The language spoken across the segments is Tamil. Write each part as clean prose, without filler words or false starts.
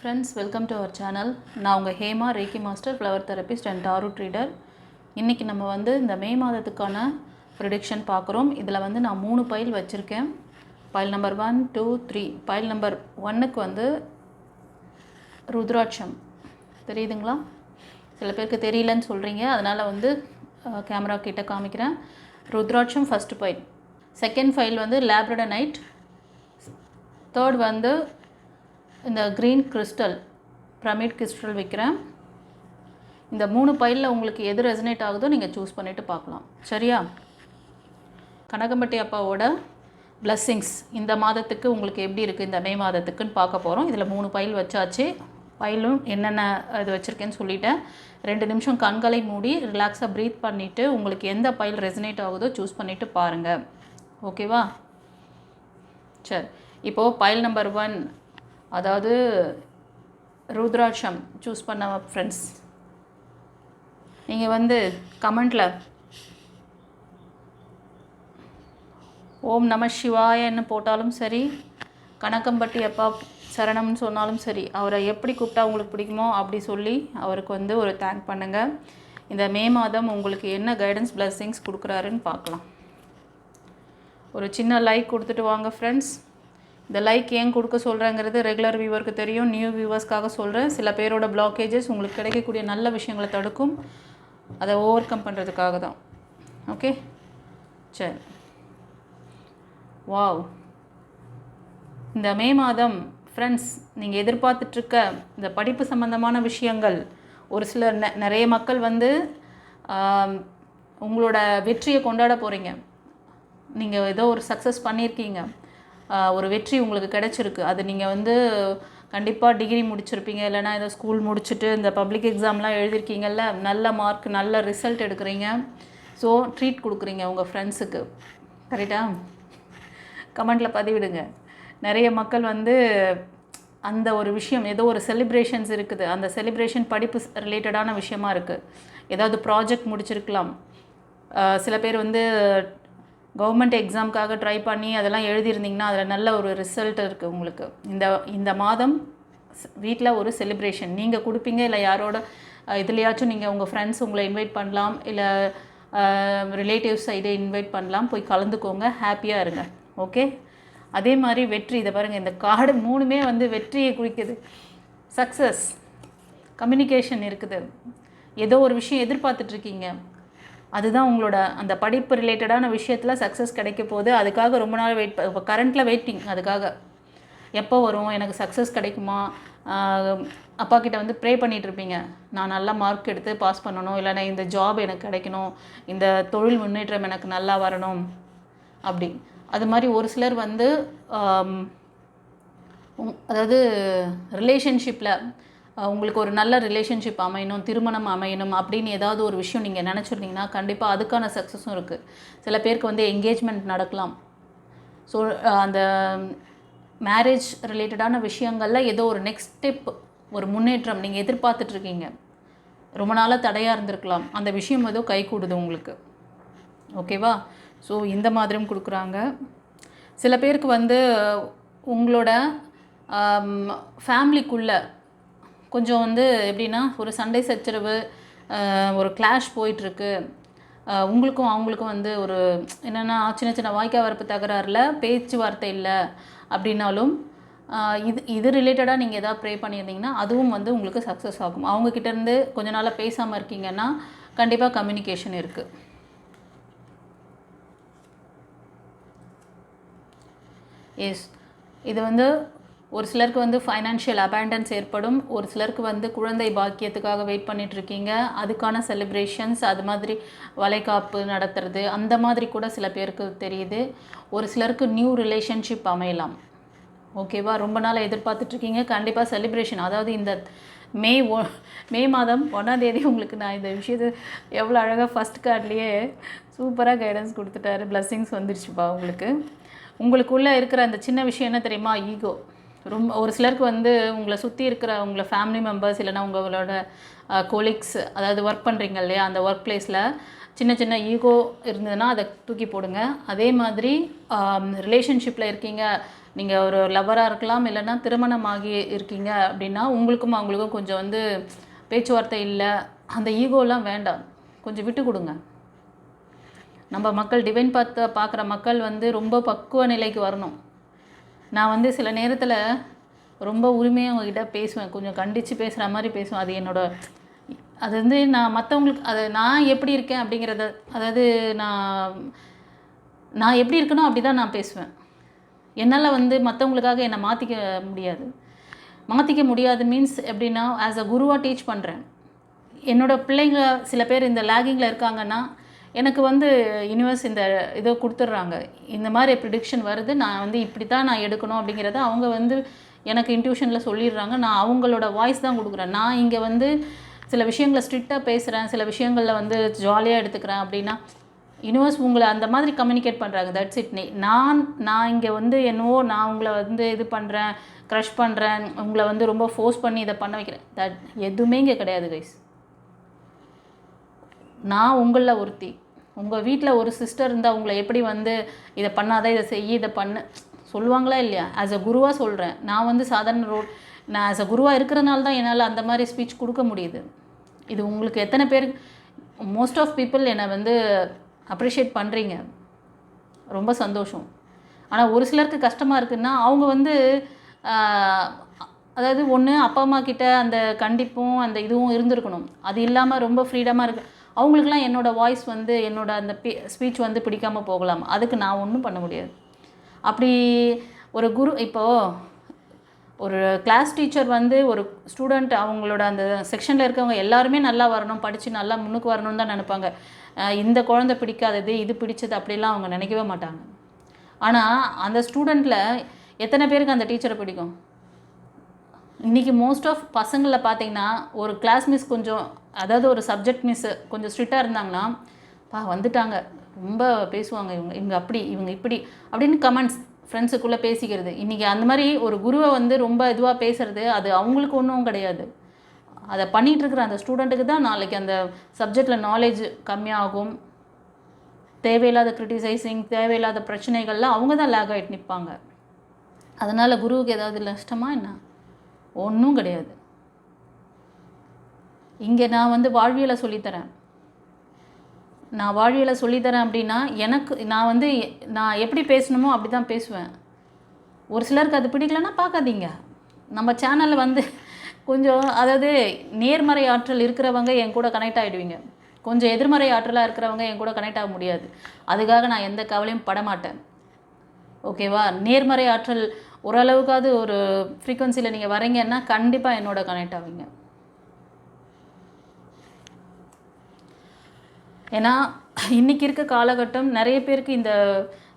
Friends, welcome to our channel. நான் உங்கள் Hema reiki master, flower therapist and tarot reader. இன்றைக்கி நம்ம வந்து இந்த மே மாதத்துக்கான ப்ரிடிக்ஷன் பார்க்குறோம். இதில் வந்து நான் 3 பைல் வச்சுருக்கேன். File number 1, 2, 3. பைல் நம்பர் 1க்கு வந்து ருத்ராட்சம் தெரியுதுங்களா? சில பேருக்கு தெரியலன்னு சொல்கிறீங்க, அதனால் வந்து கேமரா கிட்ட காமிக்கிறேன். ருத்ராட்சம் ஃபஸ்ட்டு பைல். செகண்ட் ஃபைல் வந்து லேப்ரடனைட். தேர்ட் வந்து இந்த க்ரீன் கிறிஸ்டல், பிரமிட் கிறிஸ்டல் வைக்கிறேன். இந்த 3 பைலில் உங்களுக்கு எது ரெசனேட் ஆகுதோ நீங்கள் சூஸ் பண்ணிவிட்டு பார்க்கலாம். சரியா? கனகம்பட்டி அப்பாவோட பிளஸ்ஸிங்ஸ் இந்த மாதத்துக்கு உங்களுக்கு எப்படி இருக்குது, இந்த மே மாதத்துக்குன்னு பார்க்க போகிறோம். இதில் 3 பைல் வச்சாச்சு. பைலும் என்னென்ன இது வச்சுருக்கேன்னு சொல்லிவிட்டேன். 2 நிமிஷம் கண்களை மூடி ரிலாக்ஸாக ப்ரீத் பண்ணிவிட்டு உங்களுக்கு எந்த பைல் ரெசனேட் ஆகுதோ சூஸ் பண்ணிவிட்டு பாருங்கள். ஓகேவா? சரி, இப்போது பைல் நம்பர் 1, அதாவது ருத்ராட்சம் சூஸ் பண்ண ஃப்ரெண்ட்ஸ், நீங்கள் வந்து கமெண்டில் ஓம் நம சிவாயன்னு போட்டாலும் சரி, கனகம்பட்டி அப்பா சரணம்னு சொன்னாலும் சரி, அவரை எப்படி கூப்பிட்டா உங்களுக்கு பிடிக்குமோ அப்படி சொல்லி அவருக்கு வந்து ஒரு தேங்க் பண்ணுங்கள். இந்த மே மாதம் உங்களுக்கு என்ன கைடன்ஸ் பிளஸ்ஸிங்ஸ் கொடுக்குறாருன்னு பார்க்கலாம். ஒரு சின்ன லைக் கொடுத்துட்டு வாங்க ஃப்ரெண்ட்ஸ். இந்த லைக் ஏன் கொடுக்க சொல்கிறேங்கிறது ரெகுலர் வியூவருக்கு தெரியும், நியூ வியூவர்ஸ்க்காக சொல்கிறேன். சில பேரோட பிளாக்கேஜஸ் உங்களுக்கு கிடைக்கக்கூடிய நல்ல விஷயங்களை தடுக்கும், அதை ஓவர் கம் பண்ணுறதுக்காக தான். ஓகே, சரி. வாவ், இந்த மே மாதம் ஃப்ரெண்ட்ஸ் நீங்கள் எதிர்பார்த்துட்ருக்க இந்த படிப்பு சம்மந்தமான விஷயங்கள், ஒரு சிலர் நிறைய மக்கள் வந்து உங்களோட வெற்றியை கொண்டாட போகிறீங்க. நீங்கள் ஏதோ ஒரு சக்ஸஸ் பண்ணியிருக்கீங்க, ஒரு வெற்றி உங்களுக்கு கிடச்சிருக்கு. அது நீங்கள் வந்து கண்டிப்பாக டிகிரி முடிச்சிருப்பீங்க, இல்லைனா ஏதோ ஸ்கூல் முடிச்சுட்டு இந்த பப்ளிக் எக்ஸாம்லாம் எழுதியிருக்கீங்கல்ல, நல்ல மார்க் நல்ல ரிசல்ட் எடுக்கிறீங்க. ஸோ ட்ரீட் கொடுக்குறீங்க உங்கள் ஃப்ரெண்ட்ஸுக்கு. கரெக்டாக? கமெண்டில் பதிவிடுங்க. நிறைய மக்கள் வந்து அந்த ஒரு விஷயம், ஏதோ ஒரு செலிப்ரேஷன்ஸ் இருக்குது, அந்த செலிப்ரேஷன் படிப்பு ரிலேட்டடான விஷயமா இருக்குது. ஏதாவது ப்ராஜெக்ட் முடிச்சிருக்கலாம். சில பேர் வந்து கவர்மெண்ட் எக்ஸாமுக்காக ட்ரை பண்ணி அதெல்லாம் எழுதியிருந்தீங்கன்னா அதில் நல்ல ஒரு ரிசல்ட் இருக்குது உங்களுக்கு. இந்த மாதம் வீட்டில் ஒரு செலிப்ரேஷன் நீங்கள் கொடுப்பீங்க, இல்லை யாரோட இதுலையாச்சும் நீங்கள் உங்கள் ஃப்ரெண்ட்ஸ் உங்களை இன்வைட் பண்ணலாம், இல்லை ரிலேட்டிவ்ஸ் சைடே இன்வைட் பண்ணலாம். போய் கலந்துக்கோங்க, ஹாப்பியாக இருங்க. ஓகே? அதே மாதிரி வெற்றி, இதை பாருங்கள், இந்த கார்டு 3மே வந்து வெற்றியை குறிக்குது. சக்ஸஸ், கம்யூனிகேஷன் இருக்குது, ஏதோ ஒரு விஷயம் எதிர்பார்த்துட்ருக்கீங்க, அதுதான் உங்களோட அந்த படிப்பு ரிலேட்டடான விஷயத்தில் சக்ஸஸ் கிடைக்க போகுது. அதுக்காக ரொம்ப நாள் இப்போ கரண்ட்டில் வெயிட்டிங், அதுக்காக எப்போ வரும், எனக்கு சக்ஸஸ் கிடைக்குமா, அப்பா கிட்ட வந்து ப்ரே பண்ணிகிட்ருப்பீங்க, நான் நல்லா மார்க் எடுத்து பாஸ் பண்ணணும், இல்லைனா இந்த ஜாப் எனக்கு கிடைக்கணும், இந்த தொழில் முன்னேற்றம் எனக்கு நல்லா வரணும் அப்படி. அது மாதிரி ஒரு சிலர் வந்து அதாவது ரிலேஷன்ஷிப்பில் உங்களுக்கு ஒரு நல்ல ரிலேஷன்ஷிப் அமையணும், திருமணம் அமையணும் அப்படின்னு ஏதாவது ஒரு விஷயம் நீங்கள் நினச்சிருந்தீங்கன்னா கண்டிப்பாக அதுக்கான சக்ஸஸும் இருக்குது. சில பேருக்கு வந்து என்கேஜ்மெண்ட் நடக்கலாம். ஸோ அந்த மேரேஜ் ரிலேட்டடான விஷயங்களில் ஏதோ ஒரு நெக்ஸ்ட் ஸ்டெப், ஒரு முன்னேற்றம் நீங்கள் எதிர்பார்த்துட்ருக்கீங்க, ரொம்ப நாளாக தடையாக இருந்திருக்கலாம், அந்த விஷயம் ஏதோ கை கூடுது உங்களுக்கு. ஓகேவா? ஸோ இந்த மாதிரியும் கொடுக்குறாங்க. சில பேருக்கு வந்து உங்களோட ஃபேமிலிக்குள்ளே கொஞ்சம் வந்து எப்படின்னா ஒரு சண்டை சச்சரவு, ஒரு கிளாஷ் போயிட்டுருக்கு. உங்களுக்கும் அவங்களுக்கும் வந்து ஒரு என்னென்னா சின்ன சின்ன வாய்க்கா வரப்பு தகராறில் பேச்சுவார்த்தை இல்லை அப்படின்னாலும் இது ரிலேட்டடாக நீங்கள் எதாவது ப்ரே பண்ணியிருந்தீங்கன்னா அதுவும் வந்து உங்களுக்கு சக்ஸஸ் ஆகும். அவங்கக்கிட்டேருந்து கொஞ்ச நாளாக பேசாமல் இருக்கீங்கன்னா கண்டிப்பாக கம்யூனிகேஷன் இருக்குது. எஸ், இது வந்து ஒரு சிலருக்கு வந்து ஃபைனான்ஷியல் அபேண்டன்ஸ் ஏற்படும். ஒரு சிலருக்கு வந்து குழந்தை பாக்கியத்துக்காக வெயிட் பண்ணிகிட்ருக்கீங்க, அதுக்கான செலிப்ரேஷன்ஸ், அது மாதிரி வளைகாப்பு நடத்துறது அந்த மாதிரி கூட சில பேருக்கு தெரியுது. ஒரு சிலருக்கு நியூ ரிலேஷன்ஷிப் அமையலாம். ஓகேவா? ரொம்ப நாள் எதிர்பார்த்துட்ருக்கீங்க, கண்டிப்பாக செலிப்ரேஷன். அதாவது இந்த மே மாதம் 1ஆம் தேதி உங்களுக்கு நான் இந்த விஷயத்தை எவ்வளோ அழகாக ஃபஸ்ட் கார்ட்லேயே சூப்பராக கைடன்ஸ் கொடுத்துட்டாரு. பிளஸ்ஸிங்ஸ் வந்துடுச்சுப்பா உங்களுக்கு. உங்களுக்குள்ளே இருக்கிற அந்த சின்ன விஷயம் என்ன தெரியுமா? ஈகோ. ரொம்ப ஒரு சிலருக்கு வந்து உங்களை சுற்றி இருக்கிற உங்களை ஃபேமிலி மெம்பர்ஸ், இல்லைனா உங்களோட கொலீக்ஸ், அதாவது ஒர்க் பண்ணுறீங்க இல்லையா, அந்த ஒர்க் பிளேஸில் சின்ன சின்ன ஈகோ இருந்ததுன்னா அதை தூக்கி போடுங்க. அதே மாதிரி ரிலேஷன்ஷிப்பில் இருக்கீங்க, நீங்கள் ஒரு லவ்வராக இருக்கலாம், இல்லைன்னா திருமணமாகி இருக்கீங்க அப்படின்னா உங்களுக்கும் அவங்களுக்கும் கொஞ்சம் வந்து பேச்சுவார்த்தை இல்லை, அந்த ஈகோலாம் வேண்டாம், கொஞ்சம் விட்டு கொடுங்க. நம்ம மக்கள் டிவைன் பார்க்குற மக்கள் வந்து ரொம்ப பக்குவ நிலைக்கு வரணும். நான் வந்து சில நேரத்தில் ரொம்ப உரிமையாக உங்ககிட்ட பேசுவேன், கொஞ்சம் கண்டித்து பேசுகிற மாதிரி பேசுவேன். அது வந்து நான் மற்றவங்களுக்கு அது நான் எப்படி இருக்கேன் அப்படிங்கிறத, அதாவது நான் எப்படி இருக்கணும் அப்படி தான் நான் பேசுவேன். என்னால் வந்து மற்றவங்களுக்காக என்னை மாற்றிக்க முடியாது மீன்ஸ் எப்படின்னா, ஆஸ் அ குருவாக டீச் பண்ணுறேன். என்னோடய பிள்ளைங்க சில பேர் இந்த லேகிங்கில் இருக்காங்கன்னா, எனக்கு வந்து யூனிவர்ஸ் இந்த இதை கொடுத்துட்றாங்க, இந்த மாதிரி ப்ரிடிக்ஷன் வருது, நான் வந்து இப்படி தான் நான் எடுக்கணும் அப்படிங்கிறத அவங்க வந்து எனக்கு இன்ட்யூஷனில் சொல்லிடுறாங்க. நான் அவங்களோட வாய்ஸ் தான் கொடுக்குறேன். நான் இங்கே வந்து சில விஷயங்களை ஸ்ட்ரிக்டாக பேசுகிறேன், சில விஷயங்களில் வந்து ஜாலியாக எடுத்துக்கிறேன் அப்படின்னா யூனிவர்ஸ் உங்களை அந்த மாதிரி கம்யூனிகேட் பண்ணுறாங்க. That's it. நான் இங்கே வந்து என்னவோ நான் உங்களை வந்து இது பண்ணுறேன், க்ரஷ் பண்ணுறேன், உங்களை வந்து ரொம்ப ஃபோர்ஸ் பண்ணி இதை பண்ண வைக்கிறேன், தட் எதுவுமே இங்கே கிடையாது கைஸ். நான் உங்களில் ஒருத்தி. உங்கள் வீட்டில் ஒரு சிஸ்டர் இருந்தால் உங்களை எப்படி வந்து இதை பண்ணாத, இதை செய்ய, இதை பண்ணு சொல்லுவாங்களா இல்லையா? ஆஸ் அ குருவாக சொல்கிறேன். நான் வந்து சாதாரண நான் ஆஸ் அ குருவாக இருக்கிறனால தான் என்னால் அந்த மாதிரி ஸ்பீச் கொடுக்க முடியுது. இது உங்களுக்கு எத்தனை பேருக்கு, மோஸ்ட் ஆஃப் பீப்புள் என்னை வந்து அப்ரிஷியேட் பண்ணுறீங்க, ரொம்ப சந்தோஷம். ஆனால் ஒரு சிலருக்கு கஷ்டமாக இருக்குன்னா அவங்க வந்து அதாவது ஒன்று அப்பா அம்மா கிட்ட அந்த கண்டிப்பும் அந்த இதுவும் இருந்திருக்கணும். அது இல்லாமல் ரொம்ப ஃப்ரீடமாக இருக்குது அவங்களுக்குலாம் என்னோடய வாய்ஸ் வந்து என்னோடய அந்த ஸ்பீச் வந்து பிடிக்காமல் போகலாம். அதுக்கு நான் ஒன்றும் பண்ண முடியாது. அப்படி ஒரு குரு, இப்போது ஒரு கிளாஸ் டீச்சர் வந்து ஒரு ஸ்டூடெண்ட் அவங்களோட அந்த செக்ஷனில் இருக்கவங்க எல்லாருமே நல்லா வரணும், படித்து நல்லா முன்னுக்கு வரணும்னு தான் நினைப்பாங்க. இந்த குழந்தை பிடிக்காதது, இது பிடிச்சது அப்படிலாம் அவங்க நினைக்கவே மாட்டாங்க. ஆனால் அந்த ஸ்டூடெண்ட்டில் எத்தனை பேருக்கு அந்த டீச்சரை பிடிக்கும்? இன்றைக்கி மோஸ்ட் ஆஃப் பசங்களில் பார்த்தீங்கன்னா ஒரு கிளாஸ் மிஸ் கொஞ்சம், அதாவது ஒரு சப்ஜெக்ட் மிஸ் கொஞ்சம் ஸ்ட்ரிக்டாக இருந்தாங்கன்னா, வந்துட்டாங்க ரொம்ப பேசுவாங்க, இவங்க அப்படி, இவங்க இப்படி அப்படின்னு கமெண்ட்ஸ் ஃப்ரெண்ட்ஸுக்குள்ளே பேசிக்கிறது. இன்றைக்கி அந்த மாதிரி ஒரு குருவை வந்து ரொம்ப இதுவாக பேசுகிறது, அது அவங்களுக்கு ஒன்றும் கிடையாது. அதை பண்ணிகிட்ருக்கிற அந்த ஸ்டூடெண்ட்டுக்கு தான் நாளைக்கு அந்த சப்ஜெக்டில் நாலேஜ் கம்மியாகும். தேவையில்லாத கிரிட்டிசைசிங், தேவையில்லாத பிரச்சனைகள்லாம் அவங்க தான் லேக் ஆகிட்டு நிற்பாங்க. அதனால் குருவுக்கு ஏதாவது நஷ்டமா என்ன? ஒன்றும் கிடையாது. இங்கே நான் வந்து வாழ்வியலை சொல்லித்தரேன். அப்படின்னா நான் எப்படி பேசணுமோ அப்படி தான் பேசுவேன். ஒரு சிலருக்கு அது பிடிக்கலன்னா பார்க்காதீங்க. நம்ம சேனலில் வந்து கொஞ்சம், அதாவது நேர்மறை ஆற்றல் இருக்கிறவங்க என் கூட கனெக்ட் ஆகிடுவீங்க, கொஞ்சம் எதிர்மறை ஆற்றலாக இருக்கிறவங்க என் கூட கனெக்ட் ஆக முடியாது. அதுக்காக நான் எந்த கவலையும் பட மாட்டேன், ஓகேவா? நேர்மறை ஆற்றல் ஓரளவுக்காவது ஒரு ஃப்ரீக்வன்சியில் நீங்கள் வரீங்கன்னா கண்டிப்பாக என்னோட கனெக்ட் ஆவீங்க. ஏன்னா இன்றைக்கி இருக்க காலகட்டம் நிறைய பேருக்கு இந்த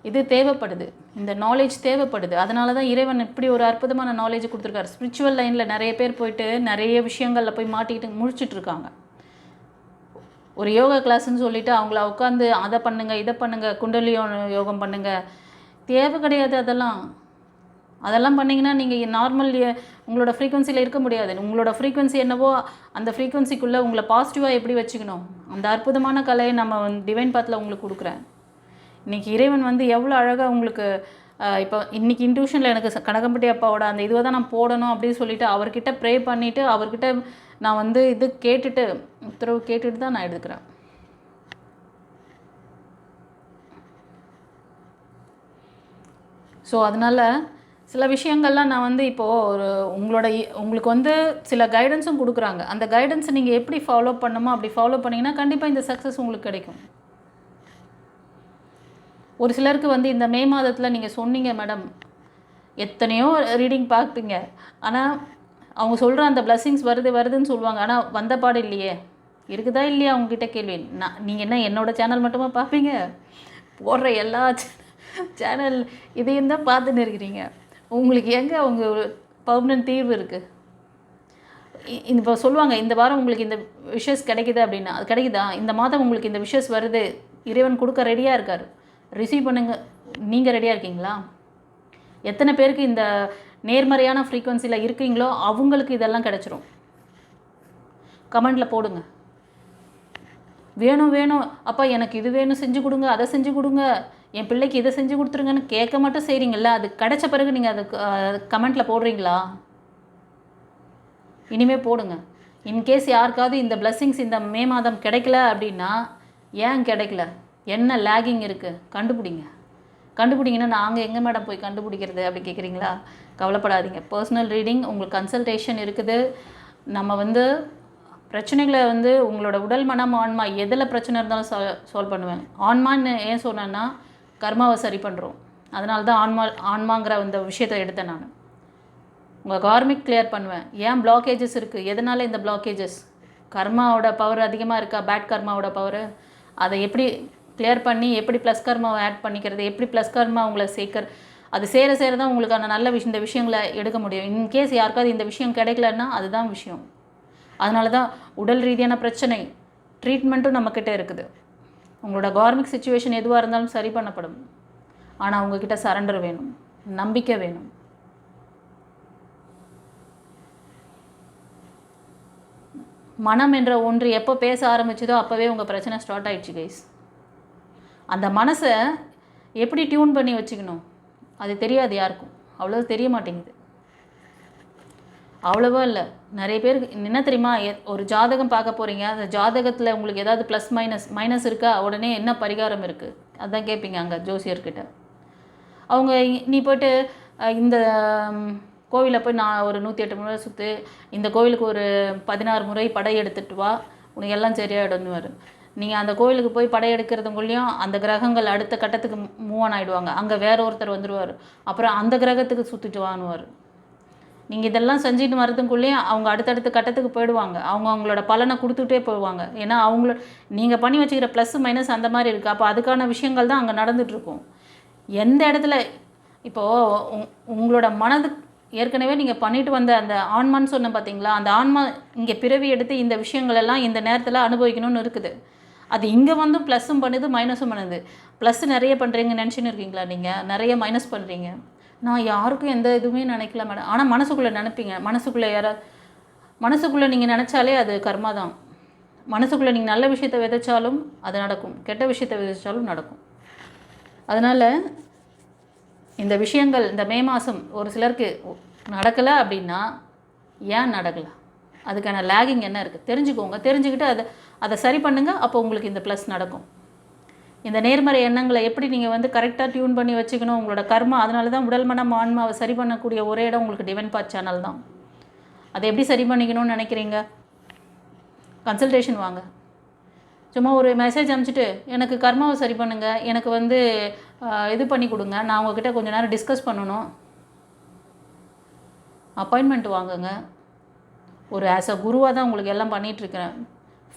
இது தேவைப்படுது, இந்த நாலேஜ் தேவைப்படுது. அதனால தான் இறைவன் இப்படி ஒரு அற்புதமான நாலேஜ் கொடுத்துருக்காரு. ஸ்பிரிச்சுவல் லைனில் நிறைய பேர் போயிட்டு நிறைய விஷயங்களில் போய் மாட்டிக்கிட்டு முழிச்சிட்ருக்காங்க. ஒரு யோகா கிளாஸ்ன்னு சொல்லிவிட்டு அவங்கள உட்காந்து அதை பண்ணுங்கள், இதை பண்ணுங்கள், குண்டலியோ யோகம் பண்ணுங்கள், தேவை கிடையாது. அதெல்லாம் பண்ணிங்கன்னா நீங்கள் நார்மல் உங்களோட ஃப்ரீக்வன்சியில் இருக்க முடியாது. உங்களோட ஃப்ரீக்வன்சி என்னவோ அந்த ஃப்ரீக்வன்சிக்குள்ளே உங்களை பாசிட்டிவாக எப்படி வச்சுக்கணும், அந்த அற்புதமான கலையை நம்ம டிவைன் பாத்தில் உங்களுக்கு கொடுக்குறேன். இன்றைக்கி இறைவன் வந்து எவ்வளோ அழகாக உங்களுக்கு இப்போ இன்றைக்கி இன்ட்யூஷனில் எனக்கு கனகம்பட்டி அப்பாவோட அந்த இதுவை தான் நான் போடணும் அப்படின்னு சொல்லிவிட்டு அவர்கிட்ட ப்ரே பண்ணிவிட்டு அவர்கிட்ட நான் வந்து இது கேட்டுட்டு உத்தரவு கேட்டுட்டு தான் நான் எடுக்கிறேன். ஸோ அதனால் சில விஷயங்கள்லாம் நான் வந்து இப்போது உங்களுக்கு வந்து சில கைடன்ஸும் கொடுக்குறாங்க. அந்த கைடன்ஸை நீங்கள் எப்படி ஃபாலோ பண்ணணுமோ அப்படி ஃபாலோ பண்ணிங்கன்னா கண்டிப்பாக இந்த சக்ஸஸ் உங்களுக்கு கிடைக்கும். ஒரு சிலருக்கு வந்து இந்த மே மாதத்தில் நீங்கள் சொன்னீங்க மேடம், எத்தனையோ ரீடிங் பார்ப்பீங்க, ஆனால் அவங்க சொல்கிற அந்த பிளஸ்ஸிங்ஸ் வருதுன்னு சொல்லுவாங்க, ஆனால் வந்த பாடு இல்லையே, இருக்குதா இல்லையா அவங்கக்கிட்ட கேள்வி. நீங்கள் என்ன என்னோடய சேனல் மட்டுமா பார்ப்பீங்க? போடுற எல்லா சேனல் இதையும் தான் பார்த்துன்னு இருக்கிறீங்க. உங்களுக்கு எங்கே அவங்க ஒரு பர்மனன்ட் தீர்வு இருக்குது? இப்போ சொல்லுவாங்க இந்த வாரம் உங்களுக்கு இந்த விஷஸ் கிடைக்குது அப்படின்னா, அது கிடைக்குதா? இந்த மாதம் உங்களுக்கு இந்த விஷஸ் வருது, இறைவன் கொடுக்க ரெடியாக இருக்கார், ரிசீவ் பண்ணுங்க. நீங்கள் ரெடியாக இருக்கீங்களா? எத்தனை பேருக்கு இந்த நேர்மறையான ஃப்ரீக்வன்சியில் இருக்கீங்களோ அவங்களுக்கு இதெல்லாம் கிடச்சிரும். கமெண்டில் போடுங்க. வேணும் அப்பா எனக்கு இது வேணும், செஞ்சு கொடுங்க, அதை செஞ்சு கொடுங்க, என் பிள்ளைக்கு இதை செஞ்சு கொடுத்துருங்கன்னு கேட்க மட்டும் செய்கிறீங்களா, அது கிடைச்ச பிறகு நீங்கள் அது கமெண்ட்டில் போடுறீங்களா? இனிமேல் போடுங்க. இன்கேஸ் யாருக்காவது இந்த பிளஸ்ஸிங்ஸ் இந்த மே மாதம் கிடைக்கல அப்படின்னா ஏன் கிடைக்கல, என்ன லேகிங் இருக்குது கண்டுபிடிங்கன்னா நாங்கள் எங்கே மேடம் போய் கண்டுபிடிக்கிறது அப்படி கேட்குறீங்களா? கவலைப்படாதீங்க. பர்சனல் ரீடிங், உங்களுக்கு கன்சல்டேஷன் இருக்குது. நம்ம வந்து பிரச்சனைகளை வந்து உங்களோட உடல் மனம் ஆன்மா எதில் பிரச்சனை இருந்தாலும் சால்வ் பண்ணுவேன். ஆன்மான்னு ஏன் சொன்னேன்னா கர்மாவை சரி பண்ணுறோம், அதனால தான் ஆன்மாங்கிற அந்த விஷயத்தை எடுத்தேன். நான் உங்கள் கார்மிக் கிளியர் பண்ணுவேன். ஏன் பிளாக்கேஜஸ் இருக்குது, எதனால் இந்த பிளாக்கேஜஸ், கர்மாவோட பவர் அதிகமாக இருக்கா, பேட் கர்மாவோட பவர், அதை எப்படி கிளியர் பண்ணி எப்படி ப்ளஸ் கர்மாவை ஆட் பண்ணிக்கிறது, எப்படி ப்ளஸ் கர்மா உங்களை அது சேர தான் உங்களுக்கான நல்ல இந்த விஷயங்களை எடுக்க முடியும். இன்கேஸ் யாருக்காவது இந்த விஷயம் கிடைக்கலன்னா அதுதான் விஷயம். அதனால தான் உடல் ரீதியான பிரச்சனை ட்ரீட்மெண்ட்டும் நம்மக்கிட்ட இருக்குது. உங்களோட கார்மிக் சிச்சுவேஷன் எதுவாக இருந்தாலும் சரி பண்ணப்படும். ஆனால் உங்ககிட்ட சரண்டர் வேணும், நம்பிக்கை வேணும். மனம் என்ற ஒன்று எப்போ பேச ஆரம்பிச்சதோ அப்போவே உங்கள் பிரச்சனை ஸ்டார்ட் ஆகிடுச்சு கைஸ். அந்த மனசை எப்படி டியூன் பண்ணி வச்சுக்கணும் அது தெரியாது யாருக்கும், அவ்வளோ தெரிய மாட்டேங்குது. அவ்வளோவா இல்லை. நிறைய பேருக்கு என்ன தெரியுமா, ஒரு ஜாதகம் பார்க்க போகிறீங்க, அந்த ஜாதகத்தில் உங்களுக்கு ஏதாவது ப்ளஸ் மைனஸ் இருக்கா, உடனே என்ன பரிகாரம் இருக்குது அதுதான் கேட்பீங்க அங்கே ஜோசியர்கிட்ட. அவங்க நீ போய்ட்டு இந்த கோவிலை போய் நான் ஒரு 108 முறை சுற்று, இந்த கோவிலுக்கு ஒரு 16 முறை படை எடுத்துகிட்டு வா, உனக்கு எல்லாம் சரியாயிடும்னுவார். நீங்கள் அந்த கோவிலுக்கு போய் படையெடுக்கிறதுக்குள்ளேயும் அந்த கிரகங்கள் அடுத்த கட்டத்துக்கு மூவ் ஆன் ஆகிடுவாங்க. அங்கே வேற ஒருத்தர் வந்துடுவார், அப்புறம் அந்த கிரகத்துக்கு சுற்றிட்டு வாங்குவார். நீங்கள் இதெல்லாம் செஞ்சுட்டு வரதுக்குள்ளேயும் அவங்க அடுத்தடுத்த கட்டத்துக்கு போயிடுவாங்க. அவங்களோட பலனை கொடுத்துட்டே போயிடுவாங்க. ஏன்னா நீங்கள் பண்ணி வச்சுக்கிற ப்ளஸ் மைனஸ் அந்த மாதிரி இருக்குது. அப்போ அதுக்கான விஷயங்கள் தான் அங்கே நடந்துகிட்ருக்கும். எந்த இடத்துல இப்போது உங்களோட மனது ஏற்கனவே நீங்கள் பண்ணிட்டு வந்த அந்த ஆன்மான்னு சொன்ன பார்த்தீங்களா, அந்த ஆன்மா இங்கே பிறவி எடுத்து இந்த விஷயங்களெல்லாம் இந்த நேரத்தில் அனுபவிக்கணும்னு இருக்குது. அது இங்கே வந்து ப்ளஸ்ஸும் பண்ணுது மைனஸும் பண்ணுது. ப்ளஸ் நிறைய பண்ணுறீங்க நினச்சின்னு இருக்கீங்களா, நீங்கள் நிறைய மைனஸ் பண்ணுறீங்க. நான் யாருக்கும் எந்த இதுவுமே நினைக்கல மேடம். ஆனால் மனசுக்குள்ளே நினைப்பீங்க. மனசுக்குள்ளே நீங்கள் நினச்சாலே அது கர்மா தான். மனசுக்குள்ளே நீங்கள் நல்ல விஷயத்தை விதைச்சாலும் அது நடக்கும், கெட்ட விஷயத்தை விதைச்சாலும் நடக்கும். அதனால் இந்த விஷயங்கள் இந்த மே மாதம் ஒரு சிலருக்கு நடக்கலை அப்படின்னா ஏன் நடக்கலை, அதுக்கான லேகிங் என்ன இருக்குது தெரிஞ்சுக்கோங்க. தெரிஞ்சுக்கிட்டு அதை சரி பண்ணுங்கள். அப்போ உங்களுக்கு இந்த ப்ளஸ் நடக்கும். இந்த நேர்மறை எண்ணங்களை எப்படி நீங்கள் வந்து கரெக்டாக டியூன் பண்ணி வச்சுக்கணும் உங்களோட கர்மா. அதனால தான் உடல் மனம் ஆன்மாவை சரி பண்ணக்கூடிய ஒரே இடம் உங்களுக்கு டிவைன் பாத் சேனல் தான். அதை எப்படி சரி பண்ணிக்கணும்னு நினைக்கிறீங்க, கன்சல்டேஷன் வாங்க. சும்மா ஒரு மெசேஜ் அனுப்பிச்சிட்டு எனக்கு கர்மாவை சரி பண்ணுங்கள், எனக்கு வந்து இது பண்ணி கொடுங்க, நான் உங்ககிட்ட கொஞ்சம் நேரம் டிஸ்கஸ் பண்ணணும், அப்பாயின்மெண்ட் வாங்குங்க. ஒரு ஆஸ் அ குருவாக தான் உங்களுக்கு எல்லாம் பண்ணிகிட்ருக்கிறேன்.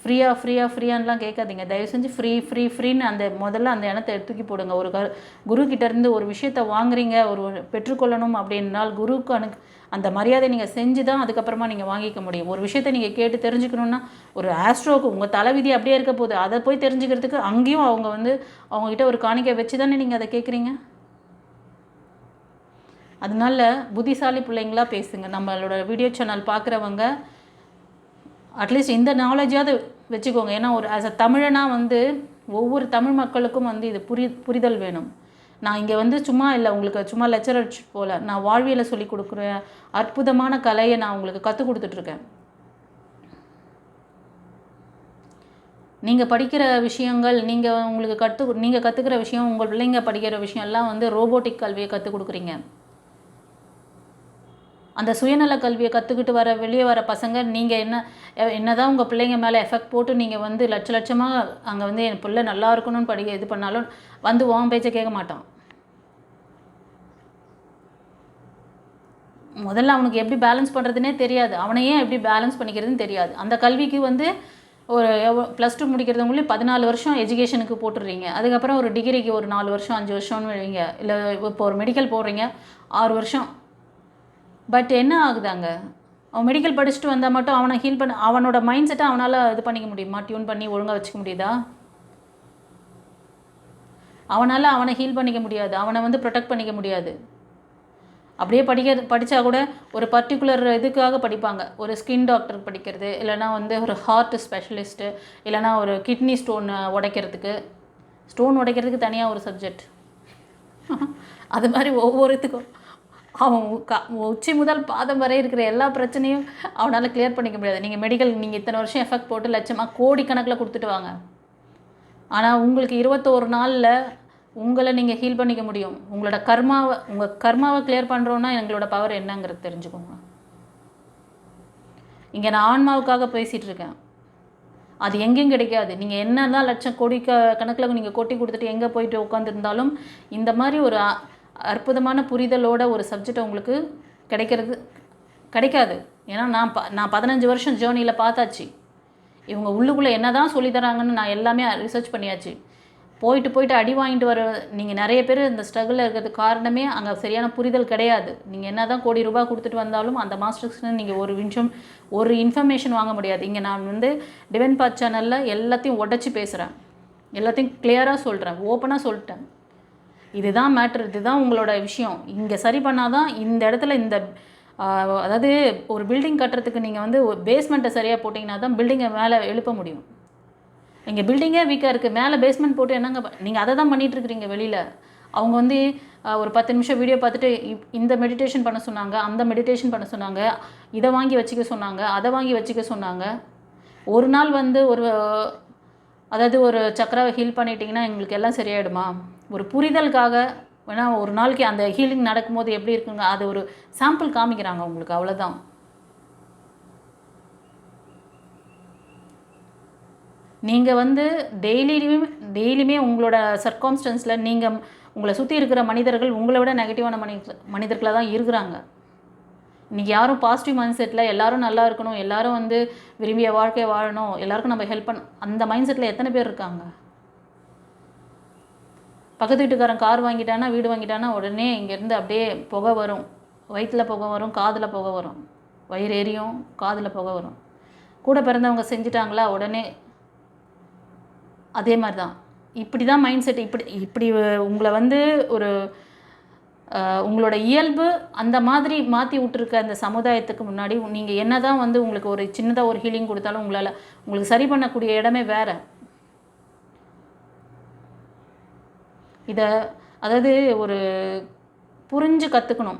ஃப்ரீயான்லாம் கேட்காதீங்க தயவு செஞ்சு. ஃப்ரீன்னு முதல்ல அந்த எண்ணத்தை தூக்கி போடுங்க. ஒரு குருக்கிட்டேருந்து ஒரு விஷயத்தை வாங்குறீங்க, ஒரு பெற்றுக்கொள்ளணும் அப்படின்னால் குருவுக்கு அந்த மரியாதை நீங்கள் செஞ்சு தான் அதுக்கப்புறமா நீங்கள் வாங்கிக்க முடியும். ஒரு விஷயத்தை நீங்கள் கேட்டு தெரிஞ்சுக்கணுன்னா ஒரு ஆஸ்ட்ரோக்கு உங்கள் தலைவிதி அப்படியே இருக்க போகுது, அதை போய் தெரிஞ்சுக்கிறதுக்கு அங்கேயும் அவங்க வந்து அவங்ககிட்ட ஒரு காணிக்கை வச்சு தானே நீங்கள் அதை கேட்குறீங்க. அதனால புத்திசாலி பிள்ளைங்களா பேசுங்க. நம்மளோட வீடியோ சேனல் பார்க்குறவங்க அட்லீஸ்ட் இந்த நாலேஜாவது வச்சுக்கோங்க. ஏன்னா ஒரு ஆஸ் அ தமிழனாக வந்து ஒவ்வொரு தமிழ் மக்களுக்கும் வந்து இது புரிதல் வேணும். நான் இங்கே வந்து சும்மா இல்லை உங்களுக்கு சும்மா லெக்சர் அடிச்சுட்டு போகல, நான் வாழ்வியலை சொல்லி கொடுக்குற அற்புதமான கலையை நான் உங்களுக்கு கற்றுக் கொடுத்துட்ருக்கேன். நீங்கள் படிக்கிற விஷயங்கள் உங்களுக்கு கற்றுக்கிற விஷயம், உங்கள் பிள்ளைங்க படிக்கிற விஷயம் எல்லாம் வந்து ரோபோட்டிக் கல்வியை கற்றுக் கொடுக்குறீங்க. அந்த சுயநல கல்வியை கற்றுக்கிட்டு வெளியே வர பசங்க நீங்கள் என்ன தான் உங்கள் பிள்ளைங்க மேலே எஃபெக்ட் போட்டு நீங்கள் வந்து லட்சமாக அங்கே வந்து என் பிள்ளை நல்லா இருக்கணும்னு இது பண்ணாலும் வந்து உன் பேச்சை கேட்க மாட்டான். முதல்ல அவனுக்கு எப்படி பேலன்ஸ் பண்ணுறதுனே தெரியாது, அவனையே எப்படி பேலன்ஸ் பண்ணிக்கிறதுன்னு தெரியாது. அந்த கல்விக்கு வந்து ஒரு +2 முடிக்கிறதுக்குள்ளே 14 வருஷம் எஜுகேஷனுக்கு போட்டுடுறீங்க. அதுக்கப்புறம் ஒரு டிகிரிக்கு ஒரு 4 வருஷம் 5 வருஷம்னு வைங்க, இல்லை இப்போ ஒரு மெடிக்கல் போடுறீங்க 6 வருஷம். பட் என்ன ஆகுதாங்க, அவன் மெடிக்கல் படிச்சுட்டு வந்தால் மட்டும் அவனை ஹீல் பண்ண அவனோட மைண்ட் செட்டை அவனால் இது பண்ணிக்க முடியுமா, டியூன் பண்ணி ஒழுங்காக வச்சுக்க முடியுதா? அவனை ஹீல் பண்ணிக்க முடியாது, அவனை வந்து ப்ரொடெக்ட் பண்ணிக்க முடியாது. அப்படியே படித்தா கூட ஒரு பர்டிகுலர் இதுக்காக படிப்பாங்க. ஒரு ஸ்கின் டாக்டர் படிக்கிறது, இல்லைனா வந்து ஒரு ஹார்ட் ஸ்பெஷலிஸ்ட்டு, இல்லைனா ஒரு கிட்னி ஸ்டோன் உடைக்கிறதுக்கு தனியாக ஒரு சப்ஜெக்ட். அது மாதிரி ஒவ்வொருத்துக்கும் அவன் உச்சி முதல் பாதம் வரை இருக்கிற எல்லா பிரச்சனையும் அவனால் கிளியர் பண்ணிக்க முடியாது. நீங்கள் மெடிக்கல் நீங்கள் இத்தனை வருஷம் எஃபெக்ட் போட்டு லட்சமாக கோடிக்கணக்கில் கொடுத்துட்டு வாங்க. ஆனால் உங்களுக்கு 21 நாளில் உங்களை நீங்கள் ஹீல் பண்ணிக்க முடியும். உங்கள் கர்மாவை கிளியர் பண்ணுறோன்னா எங்களோட பவர் என்னங்கிறது தெரிஞ்சுக்கோங்க. இங்கே நான் ஆன்மாவுக்காக பேசிகிட்டு இருக்கேன். அது எங்கேயும் கிடைக்காது. நீங்கள் என்ன தான் லட்சம் கோடி கணக்கில் நீங்கள் கொட்டி கொடுத்துட்டு எங்கே போயிட்டு உட்காந்துருந்தாலும் இந்த மாதிரி ஒரு அற்புதமான புரிதலோட ஒரு சப்ஜெக்ட் உங்களுக்கு கிடைக்காது. ஏன்னா நான் 15 வருஷம் ஜேர்னியில் பார்த்தாச்சு. இவங்க உள்ளுக்குள்ளே என்ன தான் சொல்லித்தராங்கன்னு நான் எல்லாமே ரிசர்ச் பண்ணியாச்சு. போயிட்டு அடி வாங்கிட்டு வர நீங்கள் நிறைய பேர் இந்த ஸ்ட்ரகிளில் இருக்கிறதுக்கு காரணமே அங்கே சரியான புரிதல் கிடையாது. நீங்கள் என்ன தான் கோடி ரூபாய் கொடுத்துட்டு வந்தாலும் அந்த மாஸ்டர்ஸ்னு நீங்கள் ஒரு இன்ஃபர்மேஷன் வாங்க முடியாது. இங்கே நான் டிவைன் பாத் சேனலில் எல்லாத்தையும் உடச்சி பேசுகிறேன், எல்லாத்தையும் கிளியராக சொல்கிறேன், ஓப்பனாக சொல்லிட்டேன். இதுதான் மேட்ரு, இதுதான் உங்களோட விஷயம். இங்கே சரி பண்ணால் தான் இந்த இடத்துல அதாவது ஒரு பில்டிங் கட்டுறதுக்கு நீங்கள் பேஸ்மெண்ட்டை சரியாக போட்டிங்கன்னா தான் பில்டிங்கை மேலே எழுப்ப முடியும். இங்கே பில்டிங்கே வீக்காக இருக்குது, மேலே பேஸ்மெண்ட் போட்டு என்னங்க நீங்கள் அதை தான் பண்ணிகிட்ருக்குறீங்க வெளியில். அவங்க ஒரு 10 நிமிஷம் வீடியோ பார்த்துட்டு இந்த மெடிடேஷன் பண்ண சொன்னாங்க, அந்த மெடிடேஷன் பண்ண சொன்னாங்க, இதை வாங்கி வச்சுக்க சொன்னாங்க, அதை வாங்கி வச்சுக்க சொன்னாங்க. ஒரு நாள் ஒரு சக்கராவை ஹீல் பண்ணிட்டீங்கன்னா எங்களுக்கு எல்லாம் சரியாயிடுமா? ஒரு புரிதலுக்காக வேணால் ஒரு நாளைக்கு அந்த ஹீலிங் நடக்கும்போது எப்படி இருக்குங்க அது ஒரு சாம்பிள் காமிக்கிறாங்க உங்களுக்கு, அவ்வளோதான். நீங்கள் டெய்லியுமே உங்களோட சர்க்கம்ஸ்டன்ஸில் நீங்கள் உங்களை சுற்றி இருக்கிற மனிதர்கள் உங்களை விட நெகட்டிவான மனிதர்களாக தான் இருக்கிறாங்க. இன்றைக்கி யாரும் பாசிட்டிவ் மைண்ட் செட்டில் எல்லோரும் நல்லா இருக்கணும், எல்லோரும் விரும்பிய வாழ்க்கையை வாழணும், எல்லாருக்கும் நம்ம ஹெல்ப் அந்த மைண்ட் செட்டில் எத்தனை பேர் இருக்காங்க? பக்கத்து வீட்டுக்காரன் கார் வாங்கிட்டானா, வீடு வாங்கிட்டானா உடனே இங்கேருந்து அப்படியே புகை வரும், வயிற்றில் புகை வரும், காதில் புகை வரும், வயிறு எரியும், காதில் புகை வரும். கூட பிறந்தவங்க செஞ்சிட்டாங்களா உடனே அதே மாதிரி தான். இப்படி தான் மைண்ட் செட். இப்படி உங்களை ஒரு உங்களோட இயல்பு அந்த மாதிரி மாற்றி விட்டுருக்க அந்த சமுதாயத்துக்கு முன்னாடி நீங்கள் என்ன தான் உங்களுக்கு ஒரு சின்னதாக ஒரு ஹீலிங் கொடுத்தாலும் உங்களுக்கு சரி பண்ணக்கூடிய இடமே வேறு. அதாவது ஒரு புரிஞ்சு கற்றுக்கணும்.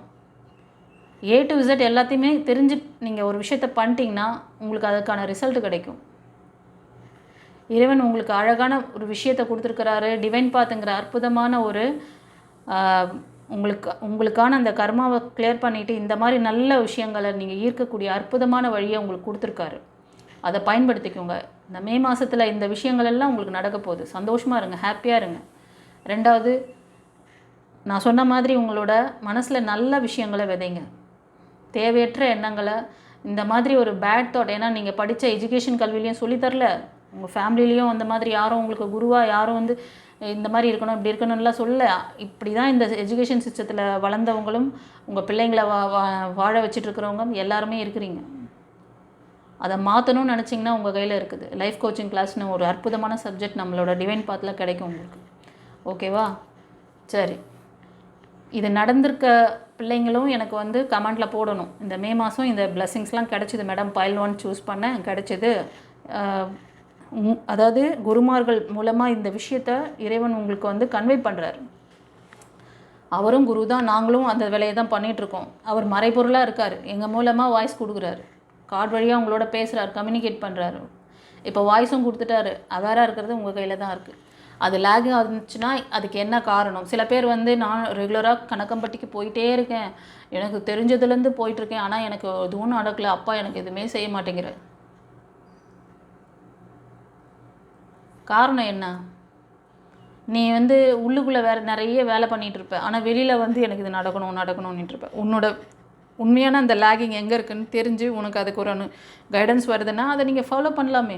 A to Z எல்லாத்தையுமே தெரிஞ்சு நீங்கள் ஒரு விஷயத்தை பண்ணிட்டீங்கன்னா உங்களுக்கு அதுக்கான ரிசல்ட் கிடைக்கும். இறைவன் உங்களுக்கு அழகான ஒரு விஷயத்தை கொடுத்துருக்கிறாரு. டிவைன் பாத்துங்கிற அற்புதமான ஒரு உங்களுக்கான அந்த கர்மாவை கிளியர் பண்ணிவிட்டு இந்த மாதிரி நல்ல விஷயங்களை நீங்கள் ஈர்க்கக்கூடிய அற்புதமான வழியை உங்களுக்கு கொடுத்துருக்காரு. அதை பயன்படுத்திக்கோங்க. இந்த மே மாதத்தில் இந்த விஷயங்கள் எல்லாம் உங்களுக்கு நடக்க போகுது. சந்தோஷமாக இருங்க, ஹாப்பியாக இருங்க. ரெண்டாவது, நான் சொன்ன மாதிரி உங்களோட மனசில் நல்ல விஷயங்களை விதைங்க. தேவையற்ற எண்ணங்களை, இந்த மாதிரி ஒரு பேட் தாட், ஏன்னா நீங்கள் படித்த எஜுகேஷன் கல்விலையும் சொல்லித்தரல, உங்கள் ஃபேமிலிலையும் அந்த மாதிரி யாரும் உங்களுக்கு குருவாக யாரும் இந்த மாதிரி இருக்கணும் இப்படி இருக்கணும்லாம் சொல்ல. இப்படி தான் இந்த எஜுகேஷன் சிஸ்டத்தில் வளர்ந்தவங்களும் உங்கள் பிள்ளைங்களை வாழ வச்சுட்ருக்கிறவங்க எல்லாருமே இருக்கிறீங்க. அதை மாற்றணும்னு நினச்சிங்கன்னா உங்கள் கையில் இருக்குது. லைஃப் கோச்சிங் கிளாஸ்னு ஒரு அற்புதமான சப்ஜெக்ட் நம்மளோட டிவைன் பாத்தில் கிடைக்கும் உங்களுக்கு. ஓகேவா? சரி, இது நடந்திருக்க பிள்ளைங்களும் எனக்கு கமெண்டில் போடணும். இந்த மே மாதம் இந்த பிளெஸ்ஸிங்ஸ்லாம் கிடச்சிது மேடம், பைல் 1 சூஸ் பண்ணேன், கிடச்சிது. அதாவது குருமார்கள் மூலமாக இந்த விஷயத்தை இறைவன் உங்களுக்கு கன்வே பண்ணுறாரு. அவரும் குரு தான், நாங்களும் அந்த வேலையை தான் பண்ணிகிட்ருக்கோம். அவர் மறைபொருளாக இருக்கார், எங்கள் மூலமாக வாய்ஸ் கொடுக்குறாரு, கார்டு வழியாக உங்களோட பேசுகிறார், கம்யூனிகேட் பண்ணுறாரு. இப்போ வாய்ஸும் கொடுத்துட்டாரு. அவேராக இருக்கிறது உங்கள் கையில் தான் இருக்குது. அது லேக் ஆச்சுன்னா அதுக்கு என்ன காரணம்? சில பேர் நான் ரெகுலராக கணக்கம்பட்டிக்கு போயிட்டே இருக்கேன், எனக்கு தெரிஞ்சதுலேருந்து போயிட்டுருக்கேன், ஆனால் எனக்கு எதுவும் நடக்கலை, அப்பா எனக்கு எதுவுமே செய்ய மாட்டேங்கிற. காரணம் என்ன? நீ உள்ளுக்குள்ளே வேறு நிறைய வேலை பண்ணிகிட்டு இருப்ப, ஆனால் வெளியில் எனக்கு இது நடக்கணும்னுட்டு இருப்ப. உன்னோட உண்மையான அந்த லேகிங் எங்கே இருக்குன்னு தெரிஞ்சு உனக்கு அதுக்கு ஒரு கைடன்ஸ் வருதுன்னா அதை நீங்கள் ஃபாலோ பண்ணலாமே.